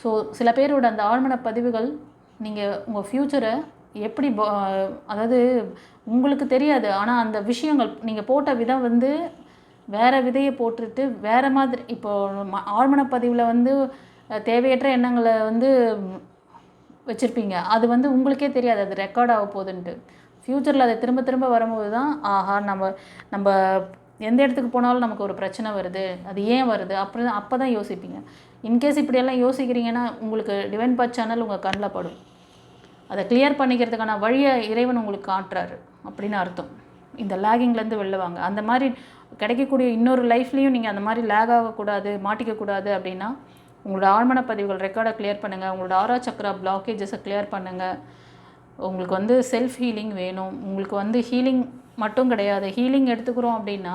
ஸோ சில பேரோட அந்த ஆழ்மன பதிவுகள் நீங்கள் உங்கள் ஃப்யூச்சரை எப்படி அதாவது உங்களுக்கு தெரியாது, ஆனால் அந்த விஷயங்கள் நீங்கள் போட்ட விதம் வந்து வேறு விதையை போட்டுட்டு வேறு மாதிரி. இப்போது ஆழ்மன பதிவில் வந்து தேவையற்ற எண்ணங்களை வந்து வச்சுருப்பீங்க, அது வந்து உங்களுக்கே தெரியாது அது ரெக்கார்ட் ஆக போகுதுன்ட்டு. ஃப்யூச்சரில் அதை திரும்ப திரும்ப வரும்போது தான் ஆஹா நம்ம எந்த இடத்துக்கு போனாலும் நமக்கு ஒரு பிரச்சனை வருது, அது ஏன் வருது அப்போ தான் யோசிப்பீங்க. இன்கேஸ் இப்படியெல்லாம் யோசிக்கிறீங்கன்னா உங்களுக்கு டிவைன் பாத் சேனல் உங்கள் கண்ணில் படும். அதை கிளியர் பண்ணிக்கிறதுக்கான வழியை இறைவன் உங்களுக்கு காட்டுறாரு அப்படின்னு அர்த்தம். இந்த லேகிங்லேருந்து வெளில வாங்க. அந்த மாதிரி கிடைக்கக்கூடிய இன்னொரு லைஃப்லேயும் நீங்கள் அந்த மாதிரி லேக் ஆகக்கூடாது, மாட்டிக்கக்கூடாது அப்படின்னா உங்களோட ஆழ்மன பதிவுகள் ரெக்கார்டை கிளியர் பண்ணுங்கள். உங்களோட ஆரா சக்ரா பிளாக்கேஜஸை கிளியர் பண்ணுங்கள். உங்களுக்கு வந்து செல்ஃப் ஹீலிங் வேணும். உங்களுக்கு வந்து ஹீலிங் மட்டும் கிடையாது, ஹீலிங் எடுத்துக்கிறோம் அப்படின்னா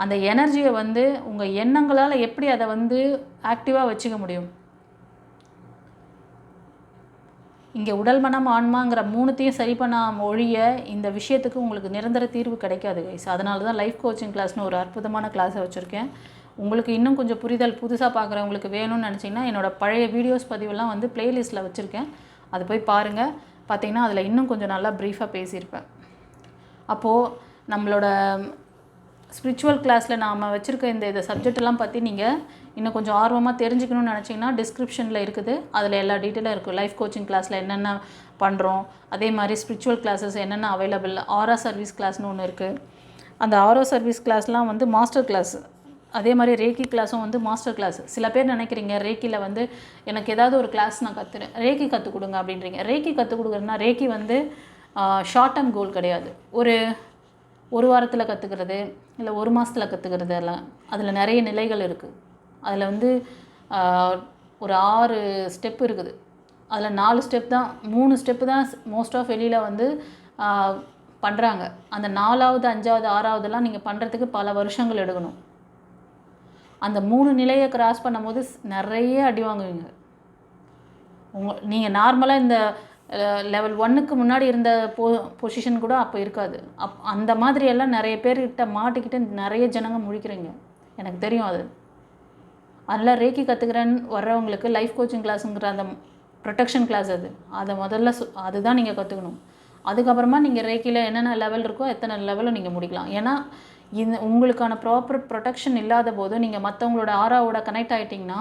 அந்த எனர்ஜியை வந்து உங்கள் எண்ணங்களால் எப்படி அதை வந்து ஆக்டிவாக வச்சுக்க முடியும். இங்கே உடல் மனம் ஆன்மாங்கிற மூணுத்தையும் சரி பண்ண ஒழிய இந்த விஷயத்துக்கு உங்களுக்கு நிரந்தர தீர்வு கிடைக்காது கைஸ். அதனால தான் லைஃப் கோச்சிங் கிளாஸ்னு ஒரு அற்புதமான கிளாஸை வச்சுருக்கேன். உங்களுக்கு இன்னும் கொஞ்சம் புரிதல் புதுசாக பார்க்குறவங்களுக்கு வேணும்னு நினச்சிங்கன்னா என்னோடய பழைய வீடியோஸ் பதிவெல்லாம் வந்து ப்ளேலிஸ்ட்டில் வச்சுருக்கேன், அதை போய் பாருங்கள். பார்த்திங்கன்னா அதில் இன்னும் கொஞ்சம் நல்லா ப்ரீஃபாக பேசியிருப்பேன். அப்போது நம்மளோட ஸ்பிரிச்சுவல் கிளாஸில் நாம் வச்சுருக்க இந்த சப்ஜெக்டெல்லாம் பற்றி நீங்கள் இன்னும் கொஞ்சம் ஆர்வமாக தெரிஞ்சுக்கணும்னு நினச்சிங்கன்னா டிஸ்கிரிப்ஷனில் இருக்குது, அதில் எல்லா டீட்டெயிலும் இருக்குது. லைஃப் கோச்சிங் கிளாஸில் என்னென்ன பண்ணுறோம், அதே மாதிரி ஸ்பிரிச்சுவல் கிளாஸஸ் என்னென்ன அவைலபிள், ஆரா சர்வீஸ் கிளாஸ்னு ஒன்று இருக்குது. அந்த ஆரா சர்வீஸ் கிளாஸ்லாம் வந்து மாஸ்டர் கிளாஸ். அதே மாதிரி ரேக்கி கிளாஸும் வந்து மாஸ்டர் கிளாஸ். சில பேர் நினைக்கிறீங்க ரேக்கியில் வந்து எனக்கு ஏதாவது ஒரு கிளாஸ் நான் கற்றுறேன், ரேக்கி கற்றுக் கொடுங்க அப்படின்றீங்க. ரேக்கி கற்றுக் கொடுக்குறதுனா ரேக்கி வந்து ஷார்ட் டேர்ம் கோல் கிடையாது. ஒரு வாரத்தில் கற்றுக்கிறது இல்லை ஒரு மாதத்தில் கற்றுக்கிறது எல்லாம் அதில் நிறைய நிலைகள் இருக்குது. அதில் வந்து ஒரு 6 ஸ்டெப் இருக்குது. அதில் 4 ஸ்டெப் தான், 3 ஸ்டெப்பு தான் மோஸ்ட் ஆஃப் வெளியில் வந்து பண்ணுறாங்க. அந்த 4வது 5வது 6வதுலாம் நீங்கள் பண்ணுறதுக்கு பல வருஷங்கள் எடுக்கணும். அந்த 3 நிலையை கிராஸ் பண்ணும்போது நிறைய அடி வாங்குவீங்க. நீங்கள் நார்மலாக இந்த லெவல் 1க்கு முன்னாடி இருந்த பொசிஷன் கூட அப்போ இருக்காது. அந்த மாதிரியெல்லாம் நிறைய பேர்கிட்ட மாட்டிக்கிட்டு நிறைய ஜனங்க முழிக்கிறீங்க, எனக்கு தெரியும் அது. அதனால் ரேக்கி கற்றுக்கிறேன்னு வர்றவங்களுக்கு லைஃப் கோச்சிங் கிளாஸுங்கிற அந்த ப்ரொடெக்ஷன் கிளாஸ் அதை முதல்ல அதுதான் நீங்கள் கற்றுக்கணும். அதுக்கப்புறமா நீங்கள் ரேக்கியில் என்னென்ன லெவல் இருக்கோ எத்தனை லெவலும் நீங்கள் முடிக்கலாம். ஏன்னா உங்களுக்கான ப்ராப்பர் ப்ரொடெக்ஷன் இல்லாத போது நீங்கள் மற்றவங்களோட ஆராவோட கனெக்ட் ஆகிட்டிங்கன்னா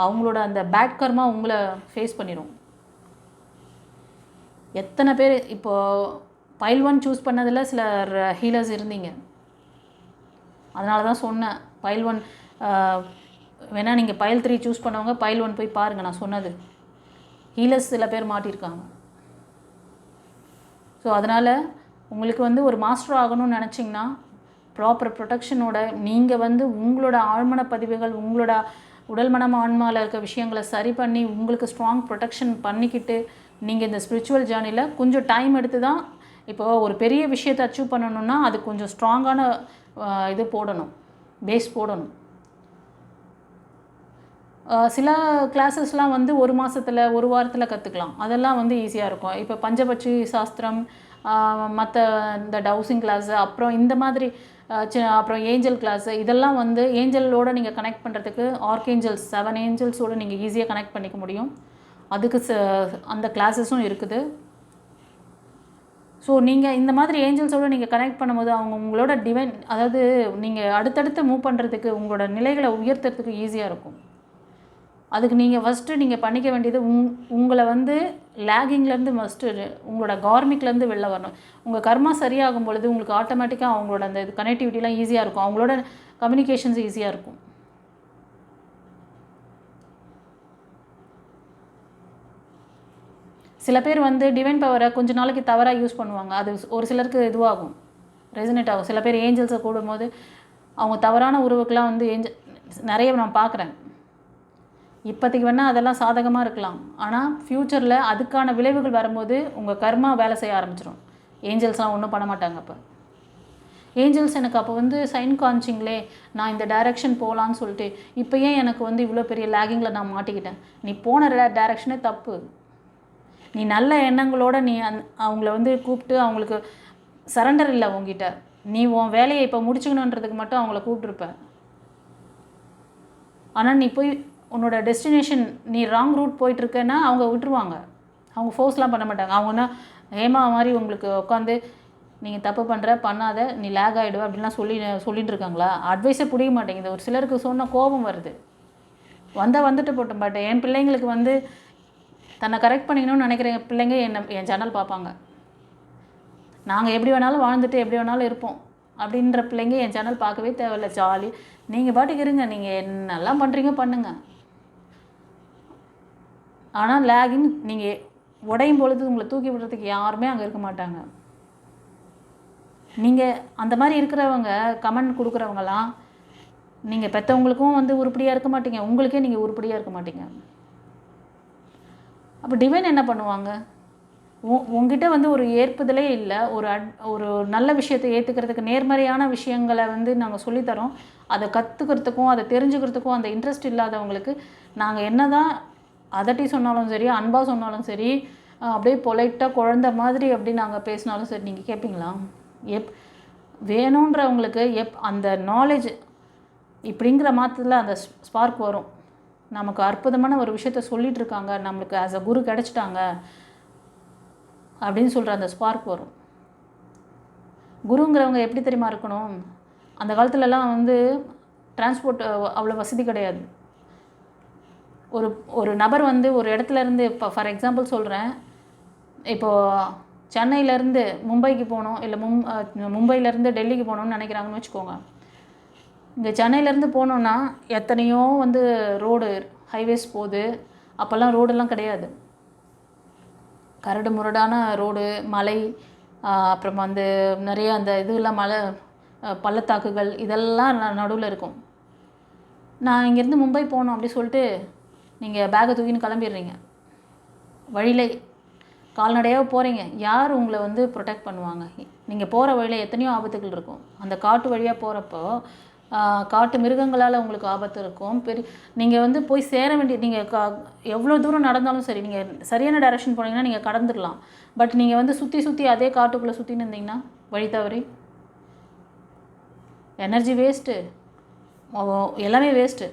அவங்களோட அந்த பேட் கர்மா உங்களை ஃபேஸ் பண்ணிடும். எத்தனை பேர் இப்போது பைல் 1 சூஸ் பண்ணதில் சிலர் ஹீலர்ஸ் இருந்தீங்க. அதனால தான் சொன்னேன், பைல் 1 வேணால் நீங்கள் பைல் 3 சூஸ் பண்ணவங்க பைல் 1 போய் பாருங்கள். நான் சொன்னது ஹீலர்ஸ் சில பேர் மாட்டியிருக்காங்க. ஸோ அதனால் உங்களுக்கு வந்து ஒரு மாஸ்டர் ஆகணும்னு நினச்சிங்கன்னா ப்ராப்பர் ப்ரொடெக்ஷனோட நீங்கள் வந்து உங்களோட ஆழ்மன பதிவுகள், உங்களோட உடல் மனம் ஆன்மாவில் இருக்க விஷயங்களை சரி பண்ணி உங்களுக்கு ஸ்ட்ராங் ப்ரொடெக்ஷன் பண்ணிக்கிட்டு நீங்கள் இந்த ஸ்பிரிச்சுவல் ஜேர்னியில் கொஞ்சம் டைம் எடுத்து தான் இப்போது ஒரு பெரிய விஷயத்தை அச்சீவ் பண்ணணுன்னா அது கொஞ்சம் ஸ்ட்ராங்கான இது போடணும், பேஸ் போடணும். சில கிளாஸஸ்லாம் வந்து ஒரு மாதத்தில் ஒரு வாரத்தில் கற்றுக்கலாம், அதெல்லாம் வந்து ஈஸியாக இருக்கும். இப்போ பஞ்சபட்சி சாஸ்திரம், மற்ற இந்த டவுசிங் கிளாஸு, அப்புறம் இந்த மாதிரி அப்புறம் ஏஞ்சல் கிளாஸு, இதெல்லாம் வந்து ஏஞ்சலோடு நீங்கள் கனெக்ட் பண்ணுறதுக்கு ஆர்க்ஏஞ்சல்ஸ் 7 ஏஞ்சல்ஸோடு நீங்கள் ஈஸியாக கனெக்ட் பண்ணிக்க முடியும். அதுக்கு அந்த கிளாஸஸும் இருக்குது. ஸோ நீங்கள் இந்த மாதிரி ஏஞ்சல்ஸோடு நீங்கள் கனெக்ட் பண்ணும்போது அவங்க உங்களோட டிவைன், அதாவது நீங்கள் அடுத்தடுத்து மூவ் பண்ணுறதுக்கு, உங்களோட நிலைகளை உயர்த்துறதுக்கு ஈஸியாக இருக்கும். அதுக்கு நீங்கள் ஃபஸ்ட்டு நீங்கள் பண்ணிக்க வேண்டியது உங்களை வந்து லேகிங்லேருந்து ஃபஸ்ட்டு உங்களோட கார்மிக்லேருந்து வெளில வரணும். உங்கள் கர்மா சரியாகும் பொழுது உங்களுக்கு ஆட்டோமேட்டிக்காக அவங்களோட அந்த இது கனெக்டிவிட்டிலாம் ஈஸியாக இருக்கும், அவங்களோட கம்யூனிகேஷன்ஸ் ஈஸியாக இருக்கும். சில பேர் வந்து டிவைன் பவரை கொஞ்ச நாளைக்கு தவறாக யூஸ் பண்ணுவாங்க, அது ஒரு சிலருக்கு இதுவாகும், ரெசனேட் ஆகும். சில பேர் ஏஞ்சல்ஸை கூடும்போது அவங்க தவறான உறவுக்கெலாம் வந்து நிறைய நான் பார்க்குறேன். இப்போதைக்கு வேணால் அதெல்லாம் சாதகமாக இருக்கலாம், ஆனால் ஃப்யூச்சரில் அதுக்கான விளைவுகள் வரும்போது உங்கள் கர்மா வேலை செய்ய ஆரம்பிச்சிடும். ஏஞ்சல்ஸ்லாம் ஒன்றும் பண்ண மாட்டாங்க. அப்போ ஏஞ்சல்ஸ் எனக்கு அப்போ வந்து சைன் காமிச்சிங்களே, நான் இந்த டைரெக்ஷன் போகலான்னு சொல்லிட்டு, இப்போ ஏன் எனக்கு வந்து இவ்வளோ பெரிய லேகிங்கில் நான் மாட்டிக்கிட்டேன்? நீ போன டைரெக்ஷனே தப்பு. நீ நல்ல எண்ணங்களோட நீ அவங்கள வந்து கூப்பிட்டு அவங்களுக்கு சரண்டர் இல்லை உங்ககிட்ட, நீ உன் வேலையை இப்போ முடிச்சுக்கணுன்றதுக்கு மட்டும் அவங்கள கூப்பிட்ருப்ப. ஆனால் நீ போய் உன்னோட டெஸ்டினேஷன் நீ ராங் ரூட் போயிட்டுருக்கேன்னா அவங்க விட்டுருவாங்க, அவங்க ஃபோர்ஸ்லாம் பண்ண மாட்டாங்க. அவங்கன்னா ஏமா மாதிரி உங்களுக்கு உட்காந்து நீங்கள் தப்பு பண்ணுற பண்ணாத, நீ லேக் ஆகிடுவ அப்படின்லாம் சொல்லிட்டு இருக்காங்களா? அட்வைஸே பிடிக்க மாட்டேங்குது. ஒரு சிலருக்கு சொன்னால் கோபம் வருது. வந்துட்டு போட்டோம். பட் என் பிள்ளைங்களுக்கு வந்து தன்னை கரெக்ட் பண்ணிக்கணும்னு நினைக்கிற பிள்ளைங்க என் சேனல் பார்ப்பாங்க. நாங்கள் எப்படி வேணாலும் வாழ்ந்துட்டு எப்படி வேணாலும் இருப்போம் அப்படின்ற பிள்ளைங்க என் சேனல் பார்க்கவே தேவையில்லை, ஜாலி. நீங்கள் பாட்டுக்கு இருங்க, நீங்கள் என்னெல்லாம் பண்ணுறீங்க பண்ணுங்கள். ஆனால் லேகிங் நீங்கள் உடையும் பொழுது உங்களை தூக்கி விடுறதுக்கு யாருமே அங்கே இருக்க மாட்டாங்க. நீங்கள் அந்த மாதிரி இருக்கிறவங்க கமெண்ட் கொடுக்குறவங்களாம் நீங்கள் பெற்றவங்களுக்கும் வந்து உருப்படியாக இருக்க மாட்டீங்க, உங்களுக்கே நீங்கள் உருப்படியாக இருக்க மாட்டீங்க. அப்போ டிவைன் என்ன பண்ணுவாங்க? உங்ககிட்ட வந்து ஒரு ஏற்புதலே இல்லை, ஒரு நல்ல விஷயத்தை ஏற்றுக்கிறதுக்கு நேர்மறையான விஷயங்களை வந்து நாங்கள் சொல்லித்தரோம். அதை கற்றுக்கிறதுக்கும் அதை தெரிஞ்சுக்கிறதுக்கும் அந்த இன்ட்ரெஸ்ட் இல்லாதவங்களுக்கு நாங்கள் என்ன தான் அதட்டி சொன்னாலும் சரி, அன்பாக சொன்னாலும் சரி, அப்படியே பொலைட்டாக குழந்த மாதிரி அப்படி நாங்கள் பேசினாலும் சரி, நீங்கள் கேட்பீங்களா? வேணுன்றவங்களுக்கு அந்த நாலேஜ் இப்படிங்கிற மாற்றத்தில் அந்த ஸ்பார்க் வரும். நமக்கு அற்புதமான ஒரு விஷயத்த சொல்லிகிட்டு இருக்காங்க, நம்மளுக்கு ஆஸ் அ குரு கிடச்சிட்டாங்க அப்படின்னு சொல்கிற அந்த ஸ்பார்க் வரும். குருங்கிறவங்க எப்படி தெரியுமா இருக்கணும்? அந்த காலத்துலலாம் வந்து டிரான்ஸ்போர்ட் அவ்வளோ வசதி கிடையாது. ஒரு நபர் வந்து ஒரு இடத்துலேருந்து, இப்போ ஃபார் எக்ஸாம்பிள் சொல்கிறேன், இப்போது சென்னையிலேருந்து மும்பைக்கு போகணும், இல்லை மும்பையிலேருந்து டெல்லிக்கு போகணுன்னு நினைக்கிறாங்கன்னு வச்சுக்கோங்க. இங்கே சென்னையிலேருந்து போகணுன்னா எத்தனையோ வந்து ரோடு ஹைவேஸ் போகுது. அப்போல்லாம் ரோடெல்லாம் கிடையாது, கரடு முரடான ரோடு, மலை, அப்புறம் வந்து நிறைய அந்த இதெல்லாம் மலை பள்ளத்தாக்குகள் இதெல்லாம் நடுவில் இருக்கும். நான் இங்கேருந்து மும்பை போகணும் அப்படி சொல்லிட்டு நீங்கள் பேக்கை தூக்கின்னு கிளம்பிடுறீங்க, வழியிலே கால்நடையாக போகிறீங்க. யார் உங்களை வந்து ப்ரொடெக்ட் பண்ணுவாங்க? நீங்கள் போகிற வழியில் எத்தனையோ ஆபத்துகள் இருக்கும். அந்த காட்டு வழியாக போகிறப்போ காட்டு மிருகங்களால் உங்களுக்கு ஆபத்து இருக்கும். நீங்கள் வந்து போய் சேர வேண்டிய, நீங்கள் எவ்வளோ தூரம் நடந்தாலும் சரி, நீங்கள் சரியான டைரெக்ஷன் போனீங்கன்னா நீங்கள் கடந்துடலாம். பட் நீங்கள் வந்து சுற்றி அதே காட்டுக்குள்ளே சுற்றின்னு இருந்தீங்கன்னா வழி தவறி எனர்ஜி வேஸ்ட்டு, எல்லாமே வேஸ்ட்டு.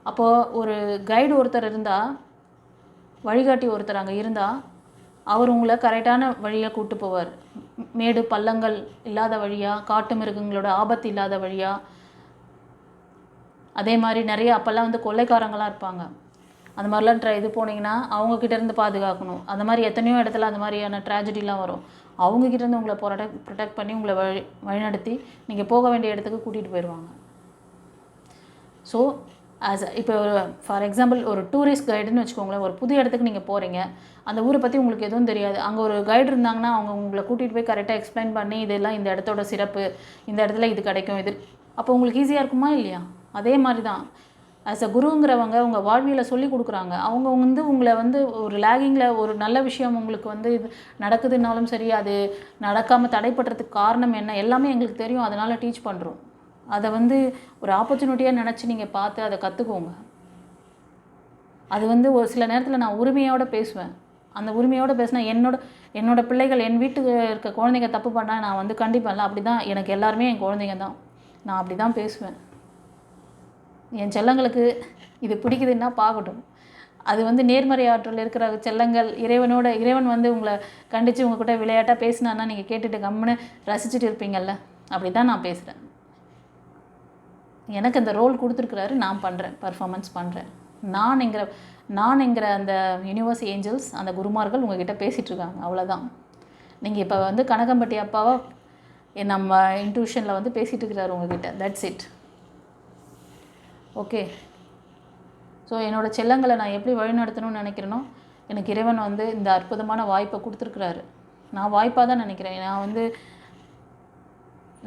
அப்போது ஒரு கைடு ஒருத்தர் இருந்தால், வழிகாட்டி ஒருத்தர் அங்கே இருந்தால், அவர் உங்களை கரெக்டான வழியாக கூப்பிட்டு போவார். மேடு பள்ளங்கள் இல்லாத வழியாக, காட்டு மிருகங்களோட ஆபத்து இல்லாத வழியாக. அதே மாதிரி நிறைய அப்போல்லாம் வந்து கொள்ளைக்காரங்களாம் இருப்பாங்க. அந்த மாதிரிலாம் இது போனீங்கன்னா அவங்கக்கிட்டேருந்து பாதுகாக்கணும். அந்த மாதிரி எத்தனையோ இடத்துல அந்த மாதிரியான ட்ராஜடிலாம் வரும். அவங்கக்கிட்டேருந்து உங்களை ப்ரொடெக்ட் பண்ணி உங்களை வழிநடத்தி நீங்கள் போக வேண்டிய இடத்துக்கு கூட்டிகிட்டு போயிடுவாங்க. ஸோ இப்போ ஃபார் எக்ஸாம்பிள் ஒரு டூரிஸ்ட் கைடுன்னு வச்சுக்கோங்களேன். ஒரு புது இடத்துக்கு நீங்கள் போகிறீங்க, அந்த ஊரை பற்றி உங்களுக்கு எதுவும் தெரியாது. அங்கே ஒரு கைடு இருந்தாங்கன்னா அவங்க உங்களை கூட்டிகிட்டு போய் கரெக்டாக எக்ஸ்பிளைன் பண்ணி இதெல்லாம் இந்த இடத்தோட சிறப்பு, இந்த இடத்துல இது கிடைக்கும், இது அப்போ உங்களுக்கு ஈஸியாக இருக்குமா இல்லையா? அதே மாதிரி தான் ஆஸ் அ குருங்கிறவங்க உங்கள் வாழ்வியலை சொல்லி கொடுக்குறாங்க. அவங்க வந்து உங்களை வந்து ஒரு லேகிங்கில் ஒரு நல்ல விஷயம் உங்களுக்கு வந்து இது நடக்குதுன்னாலும் சரி, அது நடக்காமல் தடைப்படுறதுக்கு காரணம் என்ன எல்லாமே எங்களுக்கு தெரியும், அதனால் டீச் பண்ணுறோம். அதை வந்து ஒரு ஆப்பர்ச்சுனிட்டியாக நினச்சி நீங்கள் பார்த்து அதை கற்றுக்கோங்க. அது வந்து ஒரு சில நேரத்தில் நான் உரிமையோடு பேசுவேன். அந்த உரிமையோடு பேசினா என்னோடய பிள்ளைகள் என் வீட்டுக்கு இருக்க குழந்தைங்க தப்பு பண்ணால் நான் வந்து கண்டிப்பாக இல்லை, அப்படி தான் எனக்கு எல்லாருமே என் குழந்தைங்க தான், நான் அப்படி தான் பேசுவேன். என் செல்லங்களுக்கு இது பிடிக்குதுன்னா பார்க்கட்டும். அது வந்து நேர்மறை ஆற்றல் இருக்கிற செல்லங்கள் இறைவன் வந்து உங்களை கண்டித்து உங்கள்கிட்ட விளையாட்டாக பேசினான்னா நீங்கள் கேட்டுட்டு கம்முன்னு ரசிச்சுட்டு இருப்பீங்கள்ல, அப்படி தான் நான் பேசுகிறேன். எனக்கு அந்த ரோல் கொடுத்துருக்குறாரு, நான் பண்ணுறேன், பர்ஃபார்மன்ஸ் பண்ணுறேன். நான் என்கிற அந்த யூனிவர்ஸ் ஏஞ்சல்ஸ், அந்த குருமார்கள் உங்ககிட்ட பேசிகிட்ருக்காங்க, அவ்வளோதான். நீங்கள் இப்போ வந்து கனகம்பட்டி அப்பாவா நம்ம இன்ட்யூஷனில் வந்து பேசிகிட்டு இருக்கிறாரு உங்ககிட்ட, தட்ஸ் இட். ஓகே. ஸோ என்னோடய செல்லங்களை நான் எப்படி வழிநடத்தணும்னு நினைக்கிறேனோ, எனக்கு இறைவன் வந்து இந்த அற்புதமான வாய்ப்பை கொடுத்துருக்குறாரு. நான் வாய்ப்பாக தான் நினைக்கிறேன்.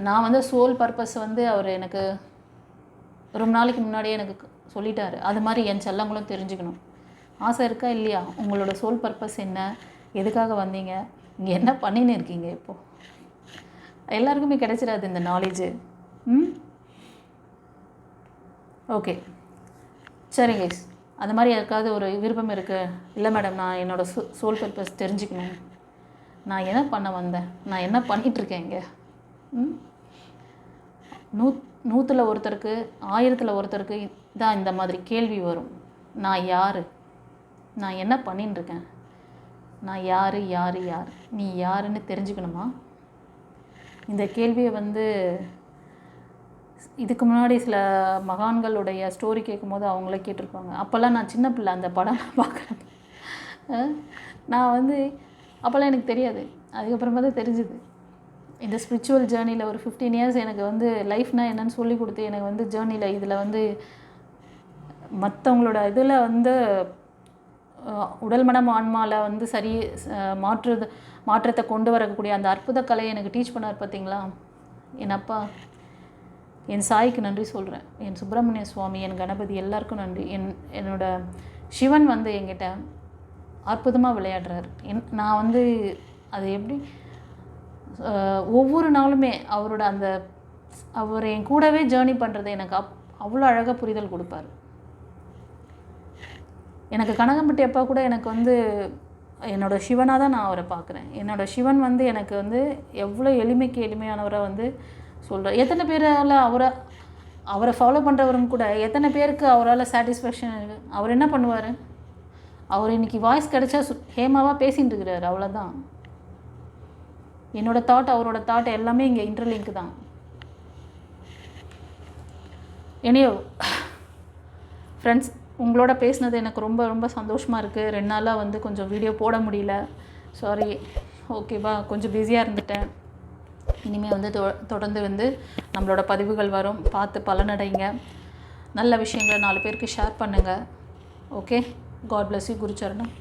நான் வந்து சோல் பர்பஸ் வந்து அவர் எனக்கு ரொம்ப நாளைக்கு முன்னாடியே எனக்கு சொல்லிட்டாரு. அது மாதிரி என் செல்லங்களும் தெரிஞ்சுக்கணும். ஆசை இருக்கா இல்லையா? உங்களோட சோல் பர்பஸ் என்ன, எதுக்காக வந்தீங்க, இங்கே என்ன பண்ணின்னு இருக்கீங்க, இப்போது எல்லாருக்குமே கிடைச்சிடாது இந்த நாலேஜு. ஓகே, சரி கைஸ். அது மாதிரி யாருக்காவது ஒரு விருப்பம் இருக்குது, இல்லை மேடம் நான் என்னோடய சோல் பர்பஸ் தெரிஞ்சுக்கணும், நான் என்ன பண்ண வந்தேன், நான் என்ன பண்ணிகிட்ருக்கேன் இங்கே, 100ல் ஒருத்தருக்கு 1000ல் ஒருத்தருக்கு தான் இந்த மாதிரி கேள்வி வரும். நான் யார், நான் என்ன பண்ணிட்டுருக்கேன், நான் யார், நீ யாருன்னு தெரிஞ்சுக்கணுமா? இந்த கேள்வியை வந்து இதுக்கு முன்னாடி சில மகான்களுடைய ஸ்டோரி கேட்கும்போது அவங்களே கேட்டிருப்பாங்க. அப்போல்லாம் நான் சின்ன பிள்ளை, அந்த படம் பார்க்குறேன். நான் வந்து அப்போல்லாம் எனக்கு தெரியாது, அதுக்கப்புறமா தான் தெரிஞ்சுது. இந்த ஸ்பிரிச்சுவல் ஜேர்னியில் ஒரு 15 இயர்ஸ் எனக்கு வந்து லைஃப்னால் என்னென்னு சொல்லி கொடுத்து, எனக்கு வந்து ஜேர்னியில் இதில் வந்து மற்றவங்களோட இதில் வந்து உடல் மனம் ஆன்மாவில் வந்து மாற்றத்தை கொண்டு வரக்கூடிய அந்த அற்புத கலையை எனக்கு டீச் பண்ணார் பார்த்தீங்களா என் அப்பா. என் சாய்க்கு நன்றி சொல்கிறேன், என் சுப்பிரமணிய சுவாமி, என் கணபதி, எல்லாருக்கும் நன்றி. என்னோட சிவன் வந்து என்கிட்ட அற்புதமாக விளையாடுறாரு. நான் வந்து அது எப்படி ஒவ்வொரு நாளுமே அவர் என் கூடவே ஜேர்னி பண்ணுறது எனக்கு அவ்வளோ அழகாக புரிதல் கொடுப்பார். எனக்கு கனகம்பட்டி அப்பா கூட எனக்கு வந்து என்னோடய சிவனாக தான் நான் அவரை பார்க்குறேன். என்னோடய சிவன் வந்து எனக்கு வந்து எவ்வளோ எளிமையானவரை வந்து சொல்கிறார். எத்தனை பேரால் அவரை ஃபாலோ பண்ணுறவரும் கூட எத்தனை பேருக்கு அவரால் சாட்டிஸ்ஃபேக்ஷன் இருக்குது. அவர் என்ன பண்ணுவார், அவர் இன்றைக்கி வாய்ஸ் கிடச்சா ஹேமாவாக பேசிகிட்டு இருக்கிறார், அவ்வளோதான். என்னோடய தாட் அவரோட தாட் எல்லாமே இங்கே இன்டர்லிங்க் தான். எனியோ ஃப்ரெண்ட்ஸ், உங்களோட பேசினது எனக்கு ரொம்ப ரொம்ப சந்தோஷமாக இருக்குது. 2 நாளாக வந்து கொஞ்சம் வீடியோ போட முடியல, சாரி. ஓகேவா, கொஞ்சம் பிஸியாக இருந்துட்டேன். இனிமேல் வந்து தொடர்ந்து வந்து நம்மளோட பதிவுகள் வரும், பார்த்து பலனடைங்க. நல்ல விஷயங்களை 4 பேருக்கு ஷேர் பண்ணுங்கள். Okay, God bless you. குருச்சரணம்.